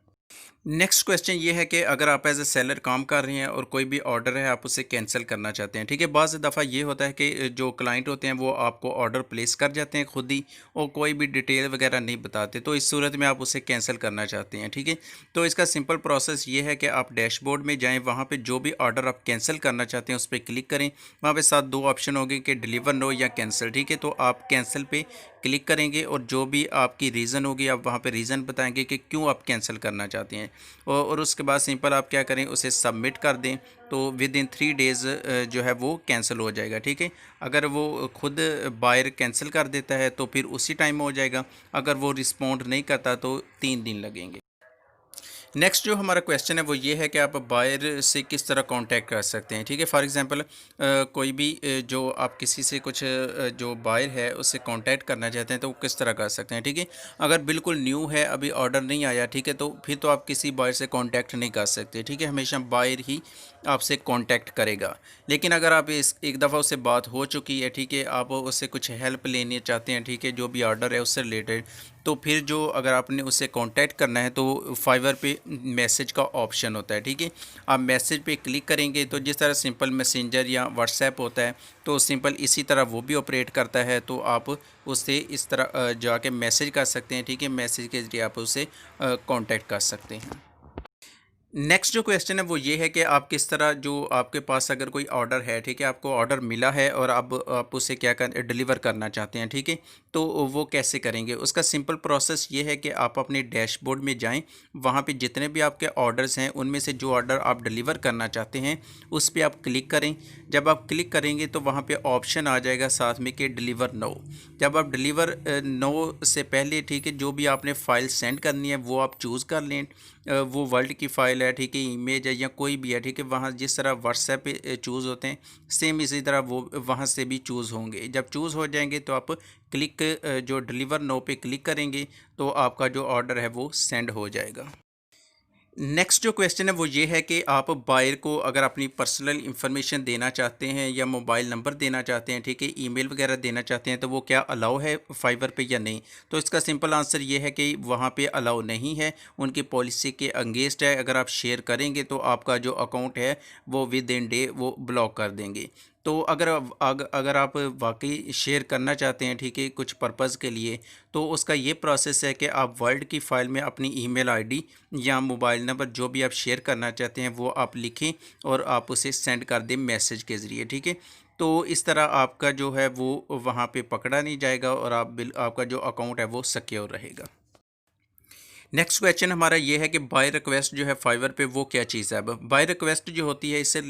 नेक्स्ट क्वेश्चन ये है कि अगर आप एज ए सेलर काम कर रहे हैं और कोई भी ऑर्डर है आप उसे कैंसिल करना चाहते हैं, ठीक है। बाज़ दफ़ा ये होता है कि जो क्लाइंट होते हैं वो आपको ऑर्डर प्लेस कर जाते हैं खुद ही, और कोई भी डिटेल वगैरह नहीं बताते, तो इस सूरत में आप उसे कैंसिल करना चाहते हैं, ठीक है। तो इसका सिंपल प्रोसेस ये है कि आप डैशबोर्ड में जाएँ, वहाँ पर जो भी ऑर्डर आप कैंसिल करना चाहते हैं उस पर क्लिक करें। वहाँ पर साथ 2 ऑप्शन होंगे कि डिलीवर नो या कैंसिल, ठीक है। तो आप कैंसिल पे क्लिक करेंगे और जो भी आपकी रीज़न होगी आप वहाँ पे रीज़न बताएंगे कि क्यों आप कैंसिल करना चाहते हैं, और उसके बाद सिंपल आप क्या करें, उसे सबमिट कर दें, तो विद इन 3 डेज़ जो है वो कैंसिल हो जाएगा, ठीक है। अगर वो खुद बायर कैंसिल कर देता है तो फिर उसी टाइम हो जाएगा, अगर वो रिस्पॉन्ड नहीं करता तो 3 दिन लगेंगे। नेक्स्ट जो हमारा क्वेश्चन है वो ये है कि आप बायर से किस तरह कांटेक्ट कर सकते हैं, ठीक है। फॉर एग्जांपल कोई भी जो आप किसी से कुछ जो बायर है उससे कांटेक्ट करना चाहते हैं तो वो किस तरह कर सकते हैं, ठीक है। अगर बिल्कुल न्यू है, अभी ऑर्डर नहीं आया, ठीक है, तो फिर तो आप किसी बायर से कांटेक्ट नहीं कर सकते, ठीक है। हमेशा बायर ही आपसे कांटेक्ट करेगा। लेकिन अगर आप इस एक दफ़ा उससे बात हो चुकी है, ठीक है, आप उससे कुछ हेल्प लेनी चाहते हैं, ठीक है, जो भी ऑर्डर है उससे रिलेटेड, तो फिर जो अगर आपने उससे कांटेक्ट करना है तो फाइवर पे मैसेज का ऑप्शन होता है, ठीक है। आप मैसेज पे क्लिक करेंगे तो जिस तरह सिंपल मैसेंजर या व्हाट्सएप होता है तो सिंपल इसी तरह वो भी ऑपरेट करता है। तो आप उससे इस तरह जाके मैसेज कर सकते हैं, ठीक है। मैसेज के ज़रिए आप उससे कांटेक्ट कर सकते हैं। नेक्स्ट जो क्वेश्चन है वो ये है कि आप किस तरह, जो आपके पास अगर कोई ऑर्डर है, ठीक है, आपको ऑर्डर मिला है और अब आप उसे क्या कर डिलीवर करना चाहते हैं, ठीक है, तो वो कैसे करेंगे। उसका सिंपल प्रोसेस ये है कि आप अपने डैशबोर्ड में जाएं, वहाँ पे जितने भी आपके ऑर्डर्स हैं उनमें से जो ऑर्डर आप डिलीवर करना चाहते हैं उस पर आप क्लिक करें। जब आप क्लिक करेंगे तो वहाँ पे ऑप्शन आ जाएगा साथ में कि डिलीवर नो। जब आप डिलीवर नो से पहले, ठीक है, जो भी आपने फ़ाइल सेंड करनी है वो आप चूज़ कर लें। वो वर्ल्ड की फ़ाइल है, ठीक है, इमेज है या कोई भी है, ठीक है, वहाँ जिस तरह व्हाट्सएप पे चूज़ होते हैं सेम इसी तरह वो वहाँ से भी चूज़ होंगे। जब चूज़ हो जाएंगे तो आप क्लिक जो डिलीवर नो पे क्लिक करेंगे तो आपका जो ऑर्डर है वो सेंड हो जाएगा। नेक्स्ट जो क्वेश्चन है वो ये है कि आप बायर को अगर अपनी पर्सनल इंफॉर्मेशन देना चाहते हैं या मोबाइल नंबर देना चाहते हैं, ठीक है, ईमेल वगैरह देना चाहते हैं, तो वो क्या अलाउ है फाइवर पे या नहीं। तो इसका सिंपल आंसर ये है कि वहाँ पे अलाउ नहीं है, उनकी पॉलिसी के अगेंस्ट है। अगर आप शेयर करेंगे तो आपका जो अकाउंट है वो विद इन डे वो ब्लॉक कर देंगे। तो अगर आप वाक़ई शेयर करना चाहते हैं, ठीक है, कुछ पर्पज़ के लिए, तो उसका ये प्रोसेस है कि आप वर्ड की फ़ाइल में अपनी ईमेल आईडी या मोबाइल नंबर जो भी आप शेयर करना चाहते हैं वो आप लिखें और आप उसे सेंड कर दें मैसेज के ज़रिए, ठीक है। तो इस तरह आपका जो है वो वहाँ पे पकड़ा नहीं जाएगा और आपका जो अकाउंट है वो सिक्योर रहेगा। नेक्स्ट क्वेश्चन हमारा ये है कि बाय रिक्वेस्ट जो है फाइवर पे वो क्या चीज़ है। अब बाय रिक्वेस्ट जो होती है इससे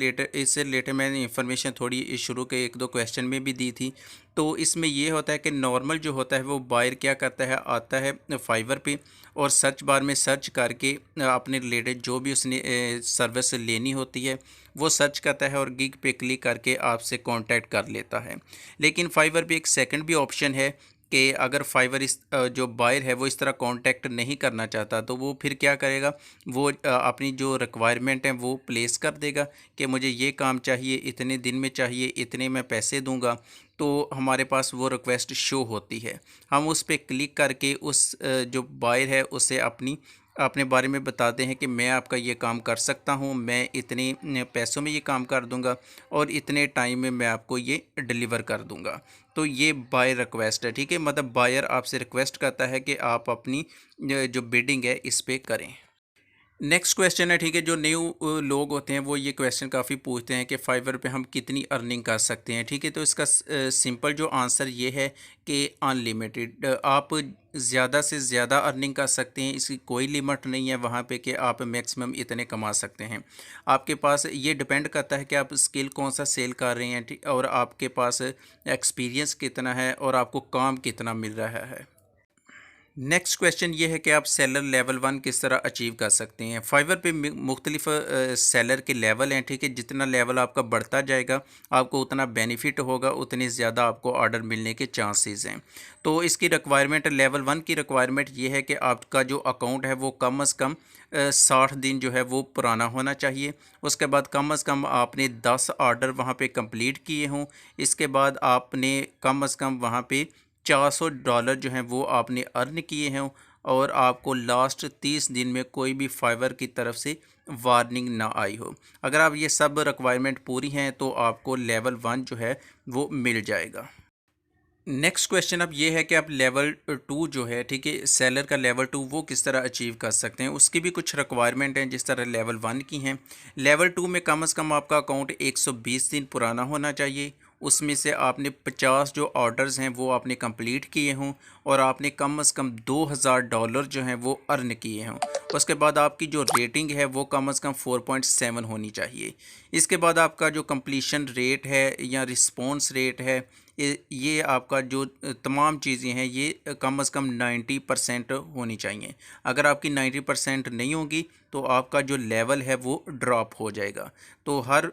रिलेटेड मैंने इन्फॉर्मेशन थोड़ी शुरू के एक दो क्वेश्चन में भी दी थी। तो इसमें ये होता है कि नॉर्मल जो होता है वो बायर क्या करता है, आता है फाइवर पे और सर्च बार में सर्च करके अपने रिलेटेड जो भी उसने सर्विस लेनी होती है वो सर्च करता है और गिग पे क्लिक करके आपसे कांटेक्ट कर लेता है। लेकिन फाइवर पे एक सेकंड भी ऑप्शन है कि अगर फाइवर जो बायर है वो इस तरह कांटेक्ट नहीं करना चाहता तो वो फिर क्या करेगा, वो अपनी जो रिक्वायरमेंट है वो प्लेस कर देगा कि मुझे ये काम चाहिए, इतने दिन में चाहिए, इतने मैं पैसे दूंगा। तो हमारे पास वो रिक्वेस्ट शो होती है, हम उस पर क्लिक करके उस जो बायर है उसे अपने बारे में बताते हैं कि मैं आपका ये काम कर सकता हूँ, मैं इतने पैसों में ये काम कर दूंगा और इतने टाइम में मैं आपको ये डिलीवर कर दूंगा। तो ये बाय रिक्वेस्ट है, ठीक है, मतलब बायर आपसे रिक्वेस्ट करता है कि आप अपनी जो बिडिंग है इस पे करें। नेक्स्ट क्वेश्चन है, ठीक है, जो न्यू लोग होते हैं वो ये क्वेश्चन काफ़ी पूछते हैं कि फाइवर पे हम कितनी अर्निंग कर सकते हैं, ठीक है। तो इसका सिंपल जो आंसर ये है कि अनलिमिटेड, आप ज़्यादा से ज़्यादा अर्निंग कर सकते हैं, इसकी कोई लिमिट नहीं है वहाँ पे कि आप मैक्सिमम इतने कमा सकते हैं। आपके पास ये डिपेंड करता है कि आप स्किल कौन सा सेल कर रहे हैं, ठीक, और आपके पास एक्सपीरियंस कितना है और आपको काम कितना मिल रहा है। नेक्स्ट क्वेश्चन ये है कि आप सेलर लेवल 1 किस तरह अचीव कर सकते हैं। फाइवर पे मुख्तलिफ सेलर के लेवल हैं, ठीक है, जितना लेवल आपका बढ़ता जाएगा आपको उतना बेनिफिट होगा, उतनी ज़्यादा आपको ऑर्डर मिलने के चांसेस हैं। तो इसकी रिक्वायरमेंट लेवल 1 की रिक्वायरमेंट ये है कि आपका जो अकाउंट है वो कम अज़ कम 60 दिन जो है वो पुराना होना चाहिए। उसके बाद कम अज़ कम आपने 10 ऑर्डर वहाँ पे कंप्लीट किए हों। इसके बाद आपने कम अज़ कम वहाँ पे $400 जो हैं वो आपने अर्न किए हैं और आपको लास्ट 30 दिन में कोई भी फाइवर की तरफ से वार्निंग ना आई हो। अगर आप ये सब रिक्वायरमेंट पूरी हैं तो आपको लेवल 1 जो है वो मिल जाएगा। नेक्स्ट क्वेश्चन अब ये है कि आप लेवल 2 जो है, ठीक है, सेलर का लेवल 2 वो किस तरह अचीव कर सकते हैं। उसकी भी कुछ रिक्वायरमेंट हैं जिस तरह लेवल 1 की हैं। लेवल 2 में कम से कम आपका अकाउंट 120 दिन पुराना होना चाहिए, उसमें से आपने 50 जो ऑर्डर्स हैं वो आपने कंप्लीट किए हों और आपने कम से कम $2000 जो हैं वो अर्न किए हों। उसके बाद आपकी जो रेटिंग है वो कम से कम 4.7 होनी चाहिए। इसके बाद आपका जो कंप्लीशन रेट है या रिस्पॉन्स रेट है, ये आपका जो तमाम चीज़ें हैं ये कम से कम 90% होनी चाहिए। अगर आपकी 90% नहीं होगी तो आपका जो लेवल है वो ड्रॉप हो जाएगा। तो हर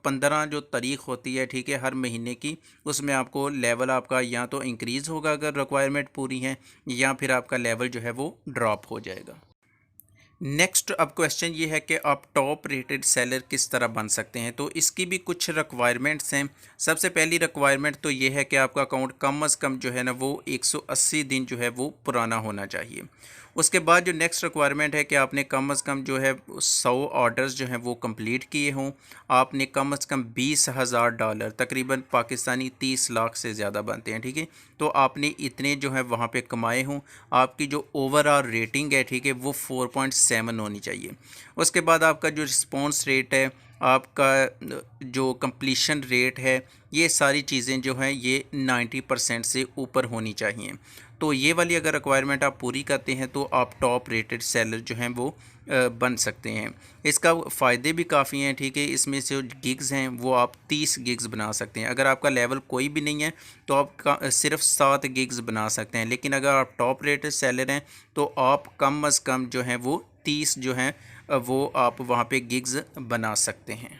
15 जो तारीख होती है, ठीक है, हर महीने की, उसमें आपको लेवल आपका या तो इंक्रीज़ होगा अगर रिक्वायरमेंट पूरी है, या फिर आपका लेवल जो है वो ड्रॉप हो जाएगा। नेक्स्ट अब क्वेश्चन ये है कि आप टॉप रेटेड सेलर किस तरह बन सकते हैं। तो इसकी भी कुछ रिक्वायरमेंट्स हैं। सबसे पहली रिक्वायरमेंट तो ये है कि आपका अकाउंट कम अज़ कम जो है ना वो 180 दिन जो है वो पुराना होना चाहिए। उसके बाद जो नेक्स्ट रिक्वायरमेंट है कि आपने कम अज़ कम जो है 100 ऑर्डर्स जो हैं वो कंप्लीट किए हों। आपने कम अज़ कम $20,000, तकरीबन पाकिस्तानी 30 लाख से ज़्यादा बनते हैं, ठीक है, तो आपने इतने जो है वहाँ पे कमाए हों। आपकी जो ओवरऑल रेटिंग है, ठीक है, वो 4.7 होनी चाहिए। उसके बाद आपका जो रिस्पॉन्स रेट है, आपका जो कंप्लीशन रेट है, ये सारी चीज़ें जो हैं ये 90% से ऊपर होनी चाहिए। तो ये वाली अगर रिक्वायरमेंट आप पूरी करते हैं तो आप टॉप रेटेड सेलर जो हैं वो बन सकते हैं। इसका फ़ायदे भी काफ़ी हैं, ठीक है, इसमें से जो गिग्स हैं वो आप 30 गिग्स बना सकते हैं। अगर आपका लेवल कोई भी नहीं है तो आप सिर्फ 7 गिग्स बना सकते हैं, लेकिन अगर आप टॉप रेटेड सेलर हैं तो आप कम अज़ कम जो हैं वो 30 जो हैं वो आप वहाँ पे गिग्स बना सकते हैं।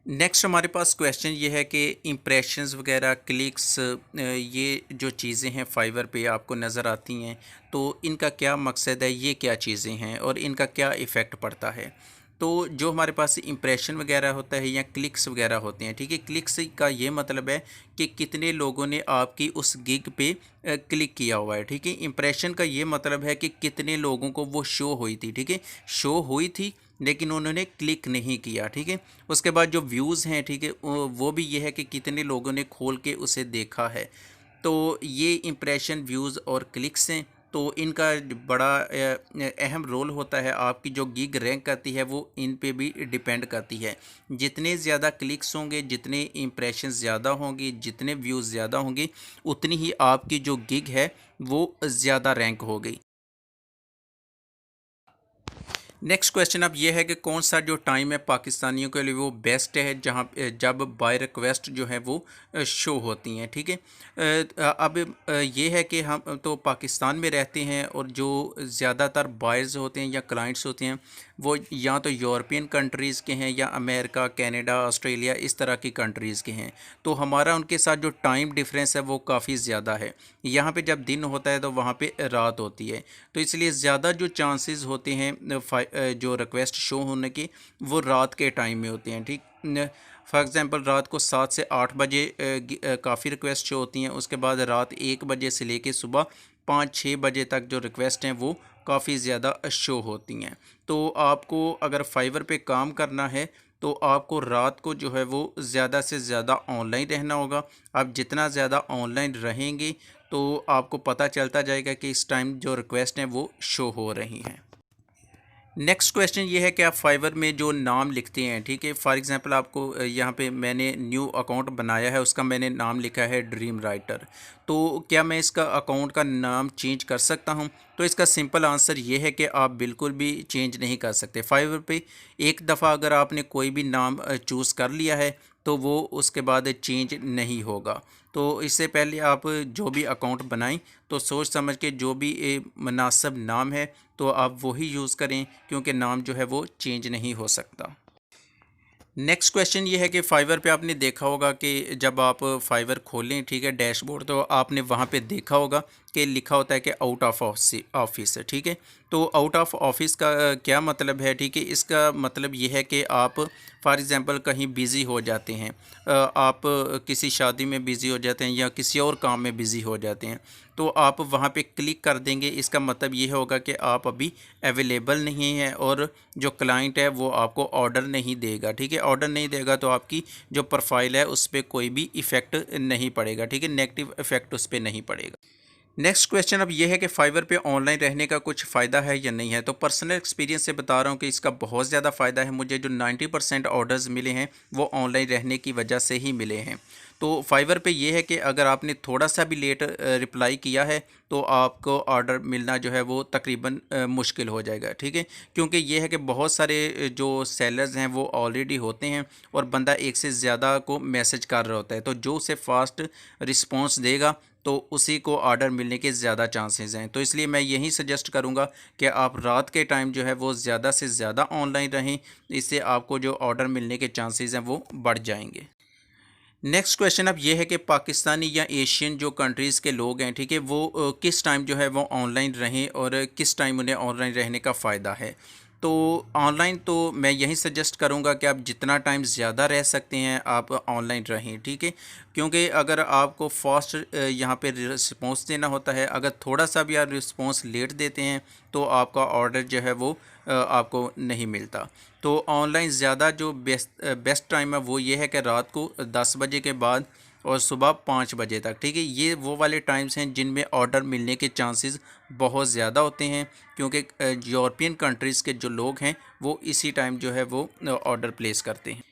नेक्स्ट हमारे पास क्वेश्चन ये है कि इम्प्रेशंस वगैरह, क्लिक्स, ये जो चीज़ें हैं फाइवर पे आपको नज़र आती हैं तो इनका क्या मकसद है, ये क्या चीज़ें हैं और इनका क्या इफ़ेक्ट पड़ता है। तो जो हमारे पास इम्प्रेशन वगैरह होता है या क्लिक्स वगैरह होते हैं, ठीक है, क्लिक्स का ये मतलब है कि कितने लोगों ने आपकी उस गिग पे क्लिक किया हुआ है, ठीक है। इम्प्रेशन का ये मतलब है कि कितने लोगों को वो शो हुई थी, ठीक है, शो हुई थी लेकिन उन्होंने क्लिक नहीं किया, ठीक है। उसके बाद जो व्यूज़ हैं, ठीक है, वो भी ये है कि कितने लोगों ने खोल के उसे देखा है। तो ये इम्प्रेशन, व्यूज़ और क्लिक्स हैं, तो इनका बड़ा अहम रोल होता है। आपकी जो गिग रैंक करती है वो इन पे भी डिपेंड करती है। जितने ज़्यादा क्लिक्स होंगे, जितने इम्प्रेशन ज़्यादा होंगे, जितने व्यूज़ ज़्यादा होंगे, उतनी ही आपकी जो गिग है वो ज़्यादा रैंक होगी। नेक्स्ट क्वेश्चन अब ये है कि कौन सा जो टाइम है पाकिस्तानियों के लिए वो बेस्ट है जहाँ जब बाय रिक्वेस्ट जो है वो शो होती हैं, ठीक है। अब ये है कि हम तो पाकिस्तान में रहते हैं और जो ज़्यादातर बायर्स होते हैं या क्लाइंट्स होते हैं वो या तो यूरोपियन कंट्रीज़ के हैं या अमेरिका, कनाडा, ऑस्ट्रेलिया, इस तरह की कंट्रीज़ के हैं। तो हमारा उनके साथ जो टाइम डिफरेंस है वो काफ़ी ज़्यादा है। यहाँ पे जब दिन होता है तो वहाँ पे रात होती है, तो इसलिए ज़्यादा जो चांसेस होते हैं जो रिक्वेस्ट शो होने की वो रात के टाइम में होते हैं, ठीक। फॉर एग्ज़ाम्पल रात को 7 से 8 बजे काफ़ी रिक्वेस्ट शो होती हैं। उसके बाद रात 1 बजे से लेके सुबह 5-6 बजे तक जो रिक्वेस्ट हैं वो काफ़ी ज़्यादा शो होती हैं। तो आपको अगर फाइवर पे काम करना है तो आपको रात को जो है वो ज़्यादा से ज़्यादा ऑनलाइन रहना होगा। आप जितना ज़्यादा ऑनलाइन रहेंगे तो आपको पता चलता जाएगा कि इस टाइम जो रिक्वेस्ट हैं वो शो हो रही हैं। नेक्स्ट क्वेश्चन ये है कि आप फाइवर में जो नाम लिखते हैं, ठीक है। फॉर एग्जांपल आपको यहाँ पे मैंने न्यू अकाउंट बनाया है, उसका मैंने नाम लिखा है ड्रीम राइटर। तो क्या मैं इसका अकाउंट का नाम चेंज कर सकता हूँ? तो इसका सिंपल आंसर ये है कि आप बिल्कुल भी चेंज नहीं कर सकते। फाइवर पे एक दफ़ा अगर आपने कोई भी नाम चूज़ कर लिया है तो वो उसके बाद चेंज नहीं होगा। तो इससे पहले आप जो भी अकाउंट बनाएं तो सोच समझ के जो भी मुनासिब नाम है तो आप वही यूज़ करें, क्योंकि नाम जो है वो चेंज नहीं हो सकता। नेक्स्ट क्वेश्चन ये है कि फाइवर पे आपने देखा होगा कि जब आप फाइवर खोलें, ठीक है, डैशबोर्ड, तो आपने वहाँ पे देखा होगा कि लिखा होता है कि आउट ऑफ ऑफिस, ठीक है। तो आउट ऑफ ऑफिस का क्या मतलब है, ठीक है। इसका मतलब ये है कि आप फॉर एग्ज़ाम्पल कहीं बिज़ी हो जाते हैं, आप किसी शादी में बिज़ी हो जाते हैं या किसी और काम में बिज़ी हो जाते हैं, तो आप वहाँ पे क्लिक कर देंगे। इसका मतलब ये होगा कि आप अभी अवेलेबल नहीं हैं और जो क्लाइंट है वो आपको ऑर्डर नहीं देगा, ठीक है। ऑर्डर नहीं देगा तो आपकी जो प्रोफाइल है उस पर कोई भी इफ़ेक्ट नहीं पड़ेगा, ठीक है, नेगेटिव इफ़ेक्ट उस पर नहीं पड़ेगा। नेक्स्ट क्वेश्चन अब ये है कि फाइवर पे ऑनलाइन रहने का कुछ फ़ायदा है या नहीं है। तो पर्सनल एक्सपीरियंस से बता रहा हूँ कि इसका बहुत ज़्यादा फ़ायदा है। मुझे जो 90% ऑर्डर्स मिले हैं वो ऑनलाइन रहने की वजह से ही मिले हैं। तो फाइवर पे ये है कि अगर आपने थोड़ा सा भी लेट रिप्लाई किया है तो आपको ऑर्डर मिलना जो है वो तकरीबन मुश्किल हो जाएगा, ठीक है। क्योंकि ये है कि बहुत सारे जो सेलर्स हैं वो ऑलरेडी होते हैं और बंदा एक से ज़्यादा को मैसेज कर रहा होता है, तो जो उसे फास्ट रिस्पॉन्स देगा तो उसी को ऑर्डर मिलने के ज़्यादा चांसेस हैं। तो इसलिए मैं यही सजेस्ट करूँगा कि आप रात के टाइम जो है वो ज़्यादा से ज़्यादा ऑनलाइन रहें, इससे आपको जो ऑर्डर मिलने के चांसेस हैं वो बढ़ जाएंगे। नेक्स्ट क्वेश्चन अब ये है कि पाकिस्तानी या एशियन जो कंट्रीज़ के लोग हैं, ठीक है, वो किस टाइम जो है वो ऑनलाइन रहें और किस टाइम उन्हें ऑनलाइन रहने का फ़ायदा है। तो ऑनलाइन तो मैं यही सजेस्ट करूँगा कि आप जितना टाइम ज़्यादा रह सकते हैं आप ऑनलाइन रहें, ठीक है। क्योंकि अगर आपको फास्ट यहाँ पे रिस्पॉन्स देना होता है, अगर थोड़ा सा भी आप रिस्पॉन्स लेट देते हैं तो आपका ऑर्डर जो है वो आपको नहीं मिलता। तो ऑनलाइन ज़्यादा जो बेस्ट टाइम है वो ये है कि रात को 10 बजे के बाद और सुबह 5 बजे तक, ठीक है। ये वो वाले टाइम्स हैं जिनमें ऑर्डर मिलने के चांसेस बहुत ज़्यादा होते हैं, क्योंकि यूरोपियन कंट्रीज़ के जो लोग हैं वो इसी टाइम जो है वो ऑर्डर प्लेस करते हैं।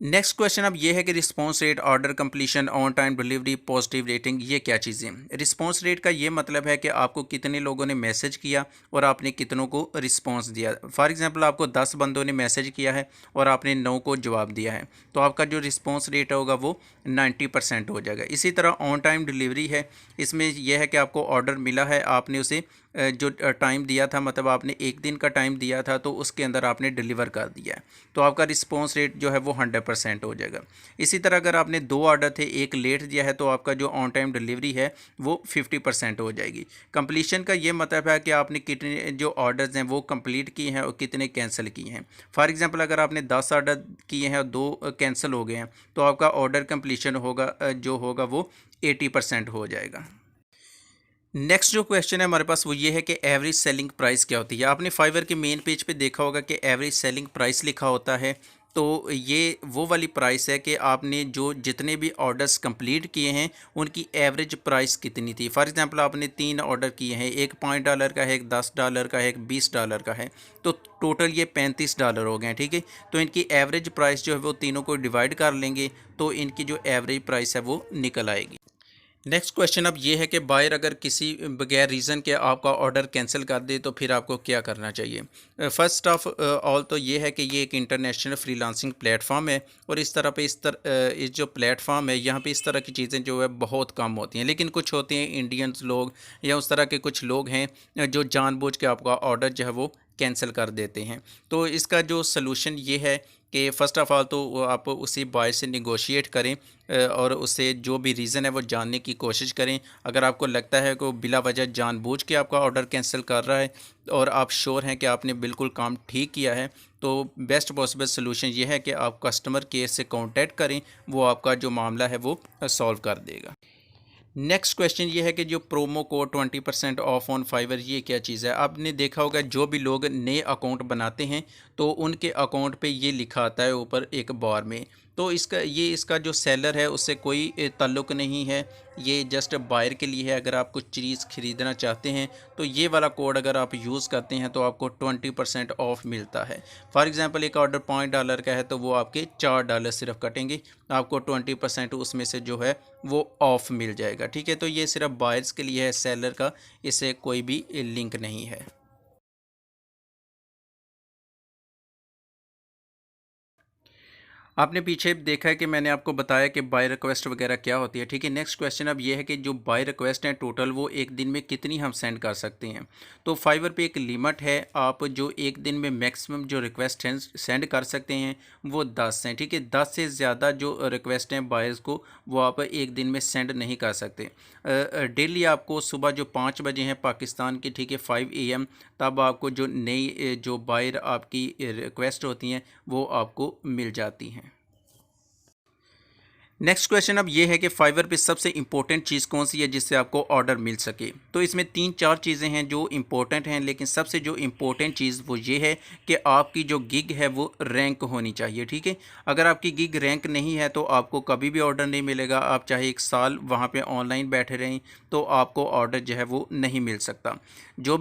नेक्स्ट क्वेश्चन अब ये है कि response rate, order completion, on time delivery, positive rating, ये क्या चीज़ें हैं। रिस्पांस रेट का ये मतलब है कि आपको कितने लोगों ने मैसेज किया और आपने कितनों को रिस्पांस दिया। फॉर एग्जांपल आपको 10 बंदों ने मैसेज किया है और आपने 9 को जवाब दिया है, तो आपका जो रिस्पांस रेट होगा वो 90% हो जाएगा। इसी तरह ऑन टाइम डिलीवरी है, इसमें यह है कि आपको ऑर्डर मिला है, आपने उसे जो टाइम दिया था, मतलब आपने एक दिन का टाइम दिया था तो उसके अंदर आपने डिलीवर कर दिया है, तो आपका रिस्पॉन्स रेट जो है वो 100% हो जाएगा। इसी तरह अगर आपने 2 ऑर्डर थे, एक लेट दिया है, तो आपका जो ऑन टाइम डिलीवरी है वो 50% हो जाएगी। कंप्लीशन का ये मतलब है कि आपने कितने जो ऑर्डर्स हैं वो कंप्लीट किए हैं और कितने कैंसिल किए हैं। फॉर एग्जांपल अगर आपने 10 ऑर्डर किए हैं और 2 कैंसिल हो गए हैं तो आपका ऑर्डर कंप्लीशन होगा जो होगा वो 80% हो जाएगा। नेक्स्ट जो क्वेश्चन है हमारे पास वो ये है कि एवरेज सेलिंग प्राइस क्या होती है। आपने फाइवर के मेन पेज पे देखा होगा कि एवरेज सेलिंग प्राइस लिखा होता है। तो ये वो वाली प्राइस है कि आपने जो जितने भी ऑर्डर्स कंप्लीट किए हैं उनकी एवरेज प्राइस कितनी थी। फॉर एग्जांपल आपने 3 ऑर्डर किए हैं, एक $5 का है, एक $10 का है, एक $20 का है, तो टोटल ये $35 हो गए हैं। ठीक है, तो इनकी एवरेज प्राइस जो है वो तीनों को डिवाइड कर लेंगे तो इनकी जो एवरेज प्राइस है वो निकल आएगी। नेक्स्ट क्वेश्चन अब ये है कि बायर अगर किसी बगैर रीज़न के आपका ऑर्डर कैंसिल कर दे तो फिर आपको क्या करना चाहिए। फर्स्ट ऑफ ऑल तो ये है कि ये एक इंटरनेशनल फ्रीलांसिंग प्लेटफॉर्म है और इस तरह पे इस जो प्लेटफॉर्म है यहाँ पे इस तरह की चीज़ें जो है बहुत कम होती हैं, लेकिन कुछ होते हैं इंडियंस लोग या उस तरह के कुछ लोग हैं जो जानबूझ के आपका ऑर्डर जो है वो कैंसिल कर देते हैं। तो इसका जो सलूशन ये है कि फ़र्स्ट ऑफ़ ऑल तो आप उसी बॉय से निगोशिएट करें और उससे जो भी रीज़न है वो जानने की कोशिश करें। अगर आपको लगता है कि वो बिला वजह जानबूझ के आपका ऑर्डर कैंसिल कर रहा है और आप श्योर हैं कि आपने बिल्कुल काम ठीक किया है, तो बेस्ट पॉसिबल सलूशन ये है कि आप कस्टमर केयर से कॉन्टैक्ट करें, वो आपका जो मामला है वो सॉल्व कर देगा। नेक्स्ट क्वेश्चन ये है कि जो promo code 20% of on Fiverr ये क्या चीज़ है। आपने देखा होगा जो भी लोग नए अकाउंट बनाते हैं तो उनके अकाउंट पे ये लिखा आता है ऊपर एक बार में। तो इसका जो सेलर है उससे कोई ताल्लुक़ नहीं है, ये जस्ट बायर के लिए है। अगर आप कुछ चीज़ ख़रीदना चाहते हैं तो ये वाला कोड अगर आप यूज़ करते हैं तो आपको 20% ऑफ मिलता है। फॉर एग्ज़ाम्पल एक ऑर्डर $5 का है तो वो आपके $4 सिर्फ कटेंगे, आपको 20% उसमें से जो है वो ऑफ़ मिल जाएगा। ठीक है, तो ये सिर्फ बायर्स के लिए है, सेलर का इससे कोई भी लिंक नहीं है। आपने पीछे देखा है कि मैंने आपको बताया कि बाय रिक्वेस्ट वगैरह क्या होती है। ठीक है, नेक्स्ट क्वेश्चन अब ये है कि जो बाय रिक्वेस्ट हैं टोटल वो एक दिन में कितनी हम सेंड कर सकते हैं। तो फाइवर पे एक लिमिट है, आप जो एक दिन में मैक्सिमम जो रिक्वेस्ट हैं सेंड कर सकते हैं वो 10 हैं। ठीक है, 10 से ज़्यादा जो रिक्वेस्ट हैं बायर्स को वो आप एक दिन में सेंड नहीं कर सकते। डेली आपको सुबह जो 5 बजे हैं पाकिस्तान की, ठीक है 5 AM, तब आपको जो नई जो बायर आपकी रिक्वेस्ट होती हैं वो आपको मिल जाती हैं। नेक्स्ट क्वेश्चन अब ये है कि फाइवर पे सबसे इंपॉर्टेंट चीज़ कौन सी है जिससे आपको ऑर्डर मिल सके। तो इसमें 3-4 चीज़ें हैं जो इंपॉर्टेंट हैं, लेकिन सबसे जो इंपॉर्टेंट चीज़ वो ये है कि आपकी जो गिग है वो रैंक होनी चाहिए। ठीक है, अगर आपकी गिग रैंक नहीं है तो आपको कभी भी ऑर्डर नहीं मिलेगा। आप चाहे 1 साल वहाँ पे ऑनलाइन बैठे रहें तो आपको ऑर्डर जो है वो नहीं मिल सकता। जो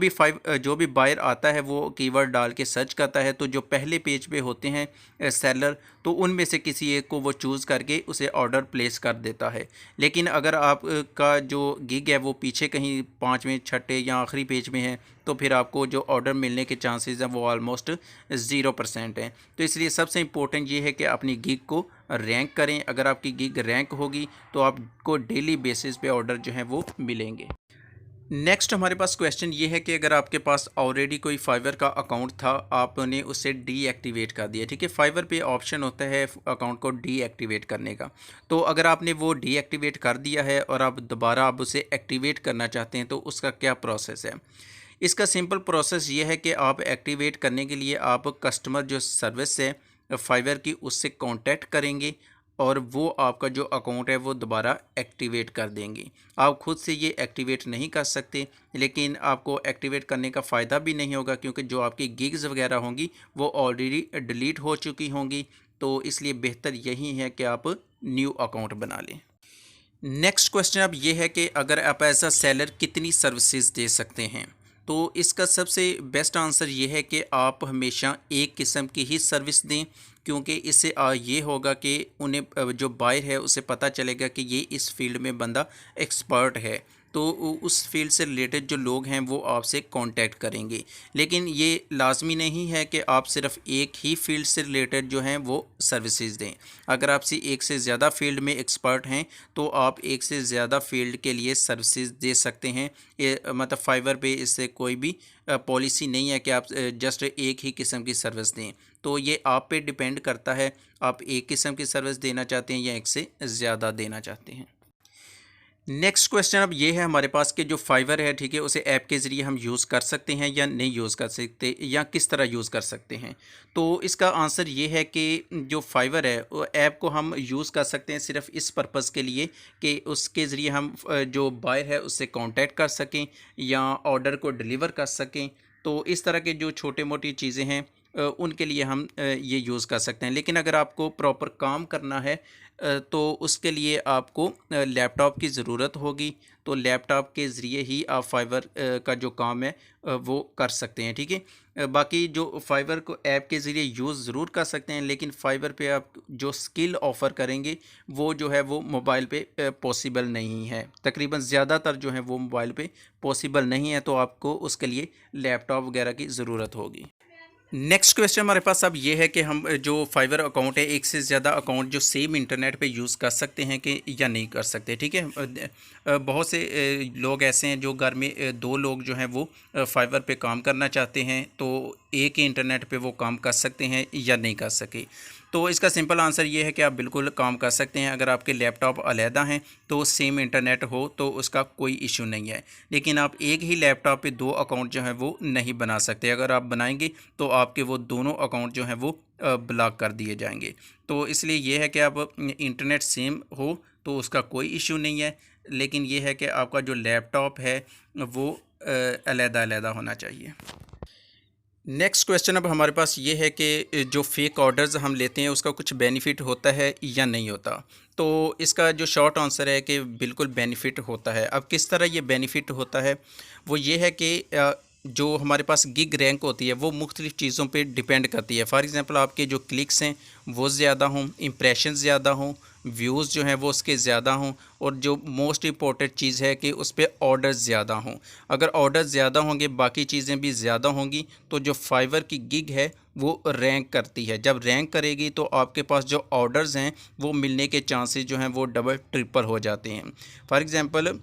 भी बायर आता है वो कीवर्ड डाल के सर्च करता है, तो जो पहले पेज पे होते हैं सेलर, तो उनमें से किसी एक को वो चूज़ करके उसे ऑर्डर प्लेस कर देता है। लेकिन अगर आप का जो गिग है वो पीछे कहीं 5वें, छठे या आखिरी पेज में है तो फिर आपको जो ऑर्डर मिलने के चांसेस हैं वो ऑलमोस्ट 0% हैं। तो इसलिए सबसे इम्पोर्टेंट ये है कि अपनी गिग को रैंक करें। अगर आपकी गिग रैंक होगी तो आपको डेली बेसिस पे ऑर्डर जो हैं वो मिलेंगे। नेक्स्ट हमारे पास क्वेश्चन ये है कि अगर आपके पास ऑलरेडी कोई फाइवर का अकाउंट था, आपने उसे डीएक्टिवेट कर दिया। ठीक है, फाइवर पे ऑप्शन होता है अकाउंट को डीएक्टिवेट करने का। तो अगर आपने वो डीएक्टिवेट कर दिया है और आप दोबारा आप उसे एक्टिवेट करना चाहते हैं तो उसका क्या प्रोसेस है। इसका सिंपल प्रोसेस ये है कि आप एक्टिवेट करने के लिए आप कस्टमर जो सर्विस है फाइवर की उससे कांटेक्ट करेंगे और वो आपका जो अकाउंट है वो दोबारा एक्टिवेट कर देंगे। आप खुद से ये एक्टिवेट नहीं कर सकते, लेकिन आपको एक्टिवेट करने का फ़ायदा भी नहीं होगा क्योंकि जो आपकी गिग्स वगैरह होंगी वो ऑलरेडी डिलीट हो चुकी होंगी। तो इसलिए बेहतर यही है कि आप न्यू अकाउंट बना लें। नेक्स्ट क्वेश्चन अब ये है कि अगर आप एज अ सेलर कितनी सर्विसेज दे सकते हैं। तो इसका सबसे बेस्ट आंसर ये है कि आप हमेशा एक किस्म की ही सर्विस दें, क्योंकि इससे ये होगा कि उन्हें जो बायर है उसे पता चलेगा कि ये इस फील्ड में बंदा एक्सपर्ट है, तो उस फील्ड से रिलेटेड जो लोग हैं वो आपसे कांटेक्ट करेंगे। लेकिन ये लाजमी नहीं है कि आप सिर्फ एक ही फील्ड से रिलेटेड जो हैं वो सर्विसेज दें। अगर आपसे एक से ज़्यादा फील्ड में एक्सपर्ट हैं तो आप एक से ज़्यादा फील्ड के लिए सर्विसेज दे सकते हैं। ये मतलब फाइवर पे इससे कोई भी पॉलिसी नहीं है कि आप जस्ट एक ही किस्म की सर्विस दें। तो ये आप पे डिपेंड करता है, आप एक किस्म की सर्विस देना चाहते हैं या एक से ज़्यादा देना चाहते हैं। नेक्स्ट क्वेश्चन अब ये है हमारे पास कि जो फाइवर है, ठीक है, उसे ऐप के ज़रिए हम यूज़ कर सकते हैं या नहीं यूज़ कर सकते, या किस तरह यूज़ कर सकते हैं। तो इसका आंसर ये है कि जो फाइवर है वो ऐप को हम यूज़ कर सकते हैं सिर्फ इस पर्पज़ के लिए कि उसके ज़रिए हम जो बायर है उससे कांटेक्ट कर सकें या ऑर्डर को डिलीवर कर सकें। तो इस तरह के जो छोटे मोटी चीज़ें हैं उनके लिए हम ये यूज़ कर सकते हैं। लेकिन अगर आपको प्रॉपर काम करना है तो उसके लिए आपको लैपटॉप की ज़रूरत होगी। तो लैपटॉप के ज़रिए ही आप फाइवर का जो काम है वो कर सकते हैं, ठीक है। बाकी जो फाइवर को ऐप के ज़रिए यूज़ ज़रूर कर सकते हैं, लेकिन फाइवर पे आप जो स्किल ऑफ़र करेंगे वो जो है वो मोबाइल पे पॉसिबल नहीं है। तकरीबन ज़्यादातर जो है वो मोबाइल पे पॉसिबल नहीं है, तो आपको उसके लिए लैपटॉप वगैरह की ज़रूरत होगी। नेक्स्ट क्वेश्चन हमारे पास अब ये है कि हम जो फाइवर अकाउंट है, एक से ज़्यादा अकाउंट जो सेम इंटरनेट पे यूज़ कर सकते हैं कि या नहीं कर सकते, ठीक है। बहुत से लोग ऐसे हैं जो घर में दो लोग जो हैं वो फाइवर पे काम करना चाहते हैं, तो एक ही इंटरनेट पे वो काम कर सकते हैं या नहीं कर सके। तो इसका सिंपल आंसर ये है कि आप बिल्कुल काम कर सकते हैं। अगर आपके लैपटॉप अलहदा हैं तो सेम इंटरनेट हो तो उसका कोई इशू नहीं है। लेकिन आप एक ही लैपटॉप पे दो अकाउंट जो है वो नहीं बना सकते। अगर आप बनाएंगे तो आपके वो दोनों अकाउंट जो हैं वो ब्लॉक कर दिए जाएंगे। तो इसलिए ये है कि आप इंटरनेट सेम हो तो उसका कोई इशू नहीं है, लेकिन ये है कि आपका जो लैपटॉप है वो अलहदा-अलहदा होना चाहिए। नेक्स्ट क्वेश्चन अब हमारे पास ये है कि जो फेक ऑर्डर्स हम लेते हैं उसका कुछ बेनिफिट होता है या नहीं होता। तो इसका जो शॉर्ट आंसर है कि बिल्कुल बेनिफिट होता है। अब किस तरह ये बेनिफिट होता है, वो ये है कि जो हमारे पास गिग रैंक होती है वो मुख्तलिफ़ चीज़ों पे डिपेंड करती है। फॉर एग्ज़ाम्पल आपके जो क्लिक्स हैं वो ज़्यादा हों, इम्प्रेशंस ज़्यादा हों, व्यूज़ जो हैं वो उसके ज़्यादा हों, और जो मोस्ट इम्पॉर्टेंट चीज़ है कि उस पे ऑर्डर्स ज़्यादा हों। अगर ऑर्डर्स ज़्यादा होंगे, बाकी चीज़ें भी ज़्यादा होंगी, तो जो फाइवर की गिग है वो रैंक करती है। जब रैंक करेगी तो आपके पास जो ऑर्डर्स हैं वो मिलने के चांसेस जो हैं वो डबल ट्रिपल हो जाते हैं। फॉर एग्ज़ाम्पल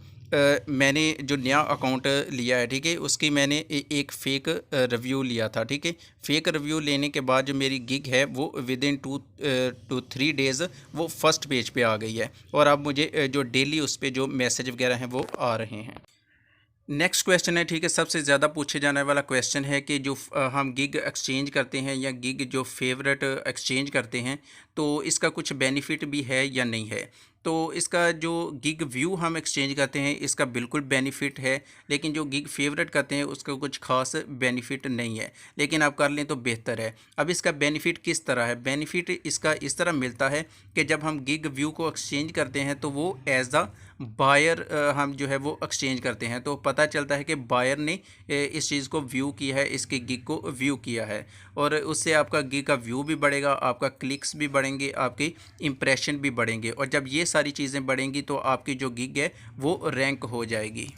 मैंने जो नया अकाउंट लिया है, ठीक है, उसकी मैंने एक फ़ेक रिव्यू लिया था, ठीक है। फ़ेक रिव्यू लेने के बाद जो मेरी गिग है वो विदिन 2 to 3 डेज़ वो फर्स्ट पेज पे आ गई है, और अब मुझे जो डेली उस पे जो मैसेज वगैरह हैं वो आ रहे हैं। नेक्स्ट क्वेश्चन है, ठीक है, सबसे ज़्यादा पूछे जाने वाला क्वेश्चन है कि जो हम गिग एक्सचेंज करते हैं या गिग जो फेवरेट एक्सचेंज करते हैं, तो इसका कुछ बेनिफिट भी है या नहीं है। तो इसका जो गिग व्यू हम एक्सचेंज करते हैं इसका बिल्कुल बेनिफिट है, लेकिन जो गिग फेवरेट करते हैं उसका कुछ खास बेनिफिट नहीं है, लेकिन आप कर लें तो बेहतर है। अब इसका बेनिफिट किस तरह है, बेनिफिट इसका इस तरह मिलता है कि जब हम गिग व्यू को एक्सचेंज करते हैं तो वो एज अ बायर हम जो है वो एक्सचेंज करते हैं, तो पता चलता है कि बायर ने इस चीज़ को व्यू किया है, इसके गिग को व्यू किया है, और उससे आपका गिग का व्यू भी बढ़ेगा, आपका क्लिक्स भी बढ़ेंगे, आपके इंप्रेशन भी बढ़ेंगे, और जब ये सारी चीज़ें बढ़ेंगी तो आपकी जो गिग है वो रैंक हो जाएगी।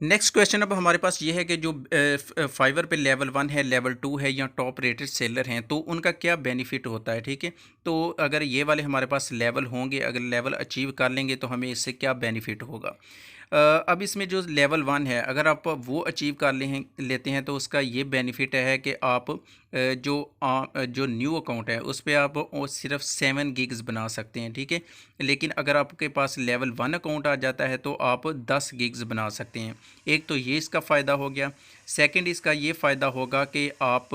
नेक्स्ट क्वेश्चन अब हमारे पास ये है कि जो फाइवर पे लेवल 1 है, लेवल 2 है या टॉप रेटेड सेलर हैं, तो उनका क्या बेनिफिट होता है, ठीक है। तो अगर ये वाले हमारे पास लेवल होंगे, अगर लेवल अचीव कर लेंगे तो हमें इससे क्या बेनिफिट होगा। अब इसमें जो लेवल 1 है अगर आप वो अचीव कर लेते हैं तो उसका ये बेनिफिट है कि आप जो न्यू अकाउंट है उस पे आप सिर्फ 7 गिग्स बना सकते हैं, ठीक है। लेकिन अगर आपके पास लेवल 1 अकाउंट आ जाता है तो आप 10 गिग्स बना सकते हैं। एक तो ये इसका फ़ायदा हो गया। सेकंड इसका ये फ़ायदा होगा कि आप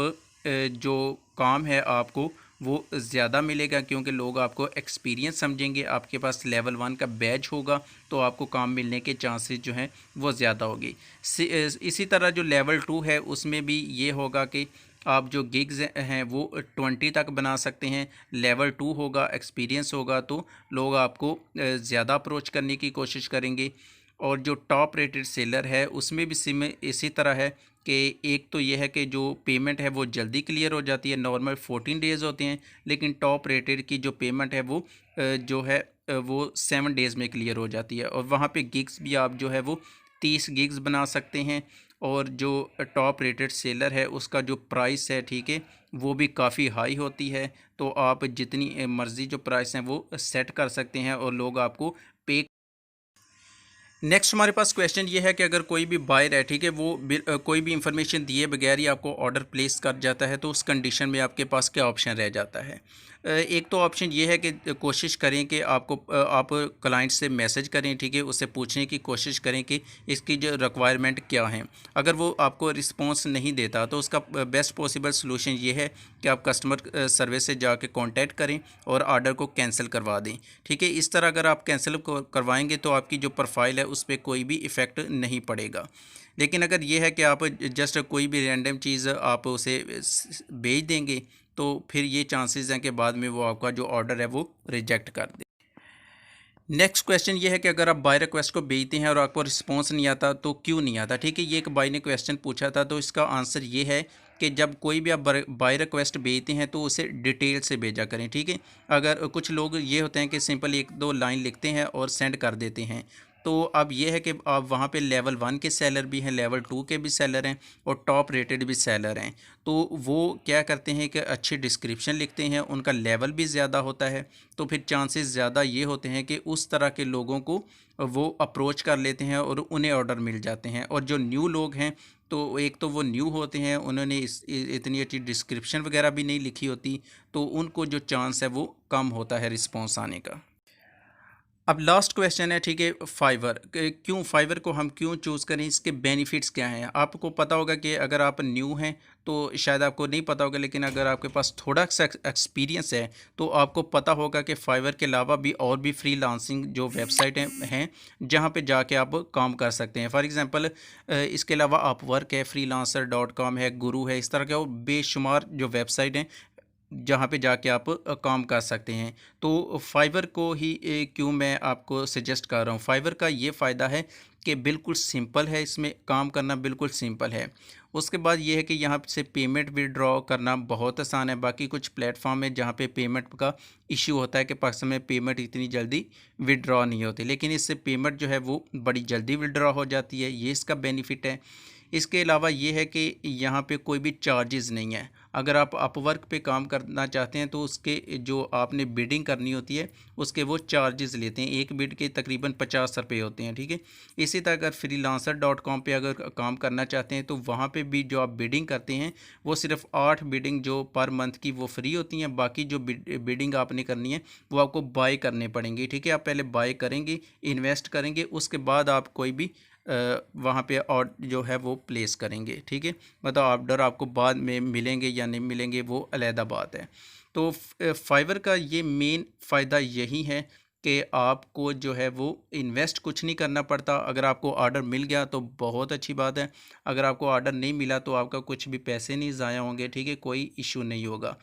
जो काम है आपको वो ज़्यादा मिलेगा, क्योंकि लोग आपको एक्सपीरियंस समझेंगे, आपके पास लेवल 1 का बैच होगा तो आपको काम मिलने के चांसेस जो हैं वो ज़्यादा होगी। इसी तरह जो लेवल 2 है उसमें भी ये होगा कि आप जो गिग्स हैं वो 20 तक बना सकते हैं। लेवल 2 होगा, एक्सपीरियंस होगा, तो लोग आपको ज़्यादा अप्रोच करने की कोशिश करेंगे। और जो टॉप रेटेड सेलर है उसमें भी सिम इसी तरह है कि एक तो ये है कि जो पेमेंट है वो जल्दी क्लियर हो जाती है, नॉर्मल 14 डेज़ होते हैं, लेकिन टॉप रेटेड की जो पेमेंट है वो जो है वो 7 डेज़ में क्लियर हो जाती है, और वहाँ पे गिग्स भी आप जो है वो 30 गिग्स बना सकते हैं। और जो टॉप रेटेड सेलर है उसका जो प्राइस है, ठीक है, वो भी काफ़ी हाई होती है, तो आप जितनी मर्ज़ी जो प्राइस हैं वो सेट कर सकते हैं और लोग आपको पे। नेक्स्ट हमारे पास क्वेश्चन ये है कि अगर कोई भी बायर है, ठीक है, वो कोई भी इंफॉर्मेशन दिए बगैर ही आपको ऑर्डर प्लेस कर जाता है तो उस कंडीशन में आपके पास क्या ऑप्शन रह जाता है। एक तो ऑप्शन ये है कि कोशिश करें कि आप क्लाइंट से मैसेज करें, ठीक है, उससे पूछने की कोशिश करें कि इसकी जो रिक्वायरमेंट क्या है। अगर वो आपको रिस्पॉन्स नहीं देता तो उसका बेस्ट पॉसिबल सलूशन ये है कि आप कस्टमर सर्विस से जाके कांटेक्ट करें और ऑर्डर को कैंसिल करवा दें, ठीक है। इस तरह अगर आप कैंसिल करवाएंगे तो आपकी जो प्रोफाइल है उस पर कोई भी इफ़ेक्ट नहीं पड़ेगा। लेकिन अगर ये है कि आप जस्ट कोई भी रैंडम चीज़ आप उसे भेज देंगे तो फिर ये चांसेस हैं कि बाद में वो आपका जो ऑर्डर है वो रिजेक्ट कर दे। नेक्स्ट क्वेश्चन ये है कि अगर आप बाय रिक्वेस्ट को भेजते हैं और आपको रिस्पॉन्स नहीं आता तो क्यों नहीं आता, ठीक है। ये एक बाय ने क्वेश्चन पूछा था, तो इसका आंसर ये है कि जब कोई भी आप बाय रिक्वेस्ट भेजते हैं तो उसे डिटेल से भेजा करें, ठीक है। अगर कुछ लोग ये होते हैं कि सिंपल एक दो लाइन लिखते हैं और सेंड कर देते हैं, तो अब ये है कि आप वहाँ पे लेवल 1 के सेलर भी हैं, लेवल 2 के भी सेलर हैं और टॉप रेटेड भी सेलर हैं। तो वो क्या करते हैं कि अच्छी डिस्क्रिप्शन लिखते हैं, उनका लेवल भी ज़्यादा होता है, तो फिर चांसेस ज़्यादा ये होते हैं कि उस तरह के लोगों को वो अप्रोच कर लेते हैं और उन्हें ऑर्डर मिल जाते हैं। और जो न्यू लोग हैं तो एक तो वो न्यू होते हैं, उन्होंने इतनी अच्छी डिस्क्रिप्शन वगैरह भी नहीं लिखी होती, तो उनको जो चांस है वो कम होता है रिस्पॉन्स आने का। अब लास्ट क्वेश्चन है, ठीक है, फाइवर। क्यों फाइवर को हम क्यों चूज़ करें, इसके बेनिफिट्स क्या हैं। आपको पता होगा कि अगर आप न्यू हैं तो शायद आपको नहीं पता होगा, लेकिन अगर आपके पास थोड़ा सा एक्सपीरियंस है तो आपको पता होगा कि फाइवर के अलावा भी और भी फ्रीलांसिंग जो वेबसाइट हैं जहां पे जाके आप काम कर सकते हैं। फॉर एग्जांपल इसके अलावा अपवर्क है, freelancer.com है, गुरु है, इस तरह के और बेशुमार जो वेबसाइट हैं जहाँ पे जाके आप काम कर सकते हैं। तो फाइवर को ही क्यों मैं आपको सजेस्ट कर रहा हूँ। फाइवर का ये फ़ायदा है कि बिल्कुल सिंपल है, इसमें काम करना बिल्कुल सिंपल है। उसके बाद ये है कि यहाँ से पेमेंट विड्रॉ करना बहुत आसान है। बाकी कुछ प्लेटफॉर्म है जहाँ पे पेमेंट का इशू होता है कि पाकिस्तान में पेमेंट इतनी जल्दी विड्रॉ नहीं होती, लेकिन इससे पेमेंट जो है वो बड़ी जल्दी विड्रॉ हो जाती है, ये इसका बेनिफिट है। इसके अलावा ये है कि यहाँ पे कोई भी चार्जेस नहीं है। अगर आप अपवर्क पे काम करना चाहते हैं तो उसके जो आपने बिडिंग करनी होती है उसके वो चार्जेस लेते हैं, एक बिड के तकरीबन 50 रुपये होते हैं, ठीक है। इसी तरह अगर freelancer.com पे अगर काम करना चाहते हैं तो वहाँ पे भी जो आप बिडिंग करते हैं वो सिर्फ 8 बिडिंग जो पर मंथ की वो फ्री होती हैं। बाकी जो बिडिंग आपने करनी है वो आपको बाय करने पड़ेंगी, ठीक है। आप पहले बाय करेंगे, इन्वेस्ट करेंगे, उसके बाद आप कोई भी वहाँ पे और जो है वो प्लेस करेंगे, ठीक है। मतलब ऑर्डर आपको बाद में मिलेंगे या नहीं मिलेंगे वो अलहदा बात है। तो फाइवर का ये मेन फ़ायदा यही है कि आपको जो है वो इन्वेस्ट कुछ नहीं करना पड़ता। अगर आपको ऑर्डर मिल गया तो बहुत अच्छी बात है, अगर आपको ऑर्डर नहीं मिला तो आपका कुछ भी पैसे नहीं ज़ाया होंगे, ठीक है, कोई इशू नहीं होगा।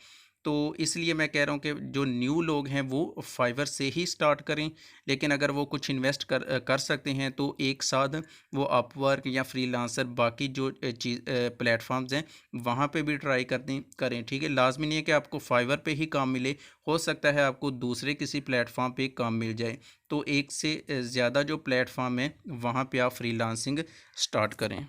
तो इसलिए मैं कह रहा हूँ कि जो न्यू लोग हैं वो फाइवर से ही स्टार्ट करें, लेकिन अगर वो कुछ इन्वेस्ट कर सकते हैं तो एक साथ वो अपवर्क या फ्रीलांसर बाकी जो चीज़ प्लेटफॉर्म्स हैं वहाँ पे भी ट्राई करें, ठीक है। लाजमी नहीं है कि आपको फाइवर पे ही काम मिले, हो सकता है आपको दूसरे किसी प्लेटफॉर्म पे काम मिल जाए। तो एक से ज़्यादा जो प्लेटफॉर्म है वहाँ पे आप फ्रीलांसिंग स्टार्ट करें।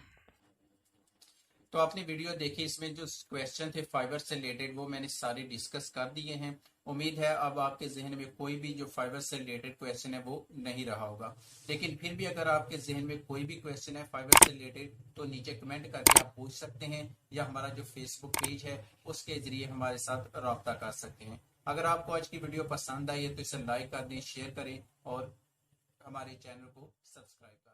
तो आपने वीडियो देखी, इसमें जो क्वेश्चन थे फाइबर से रिलेटेड वो मैंने सारे डिस्कस कर दिए हैं। उम्मीद है अब आपके जहन में कोई भी जो फाइबर से रिलेटेड क्वेश्चन है वो नहीं रहा होगा। लेकिन फिर भी अगर आपके जहन में कोई भी क्वेश्चन है फाइबर से रिलेटेड तो नीचे कमेंट करके आप पूछ सकते हैं, या हमारा जो फेसबुक पेज है उसके जरिए हमारे साथ रब्ता कर सकते हैं। अगर आपको आज की वीडियो पसंद आई है तो इसे लाइक कर दें, शेयर करें और हमारे चैनल को सब्सक्राइब करें।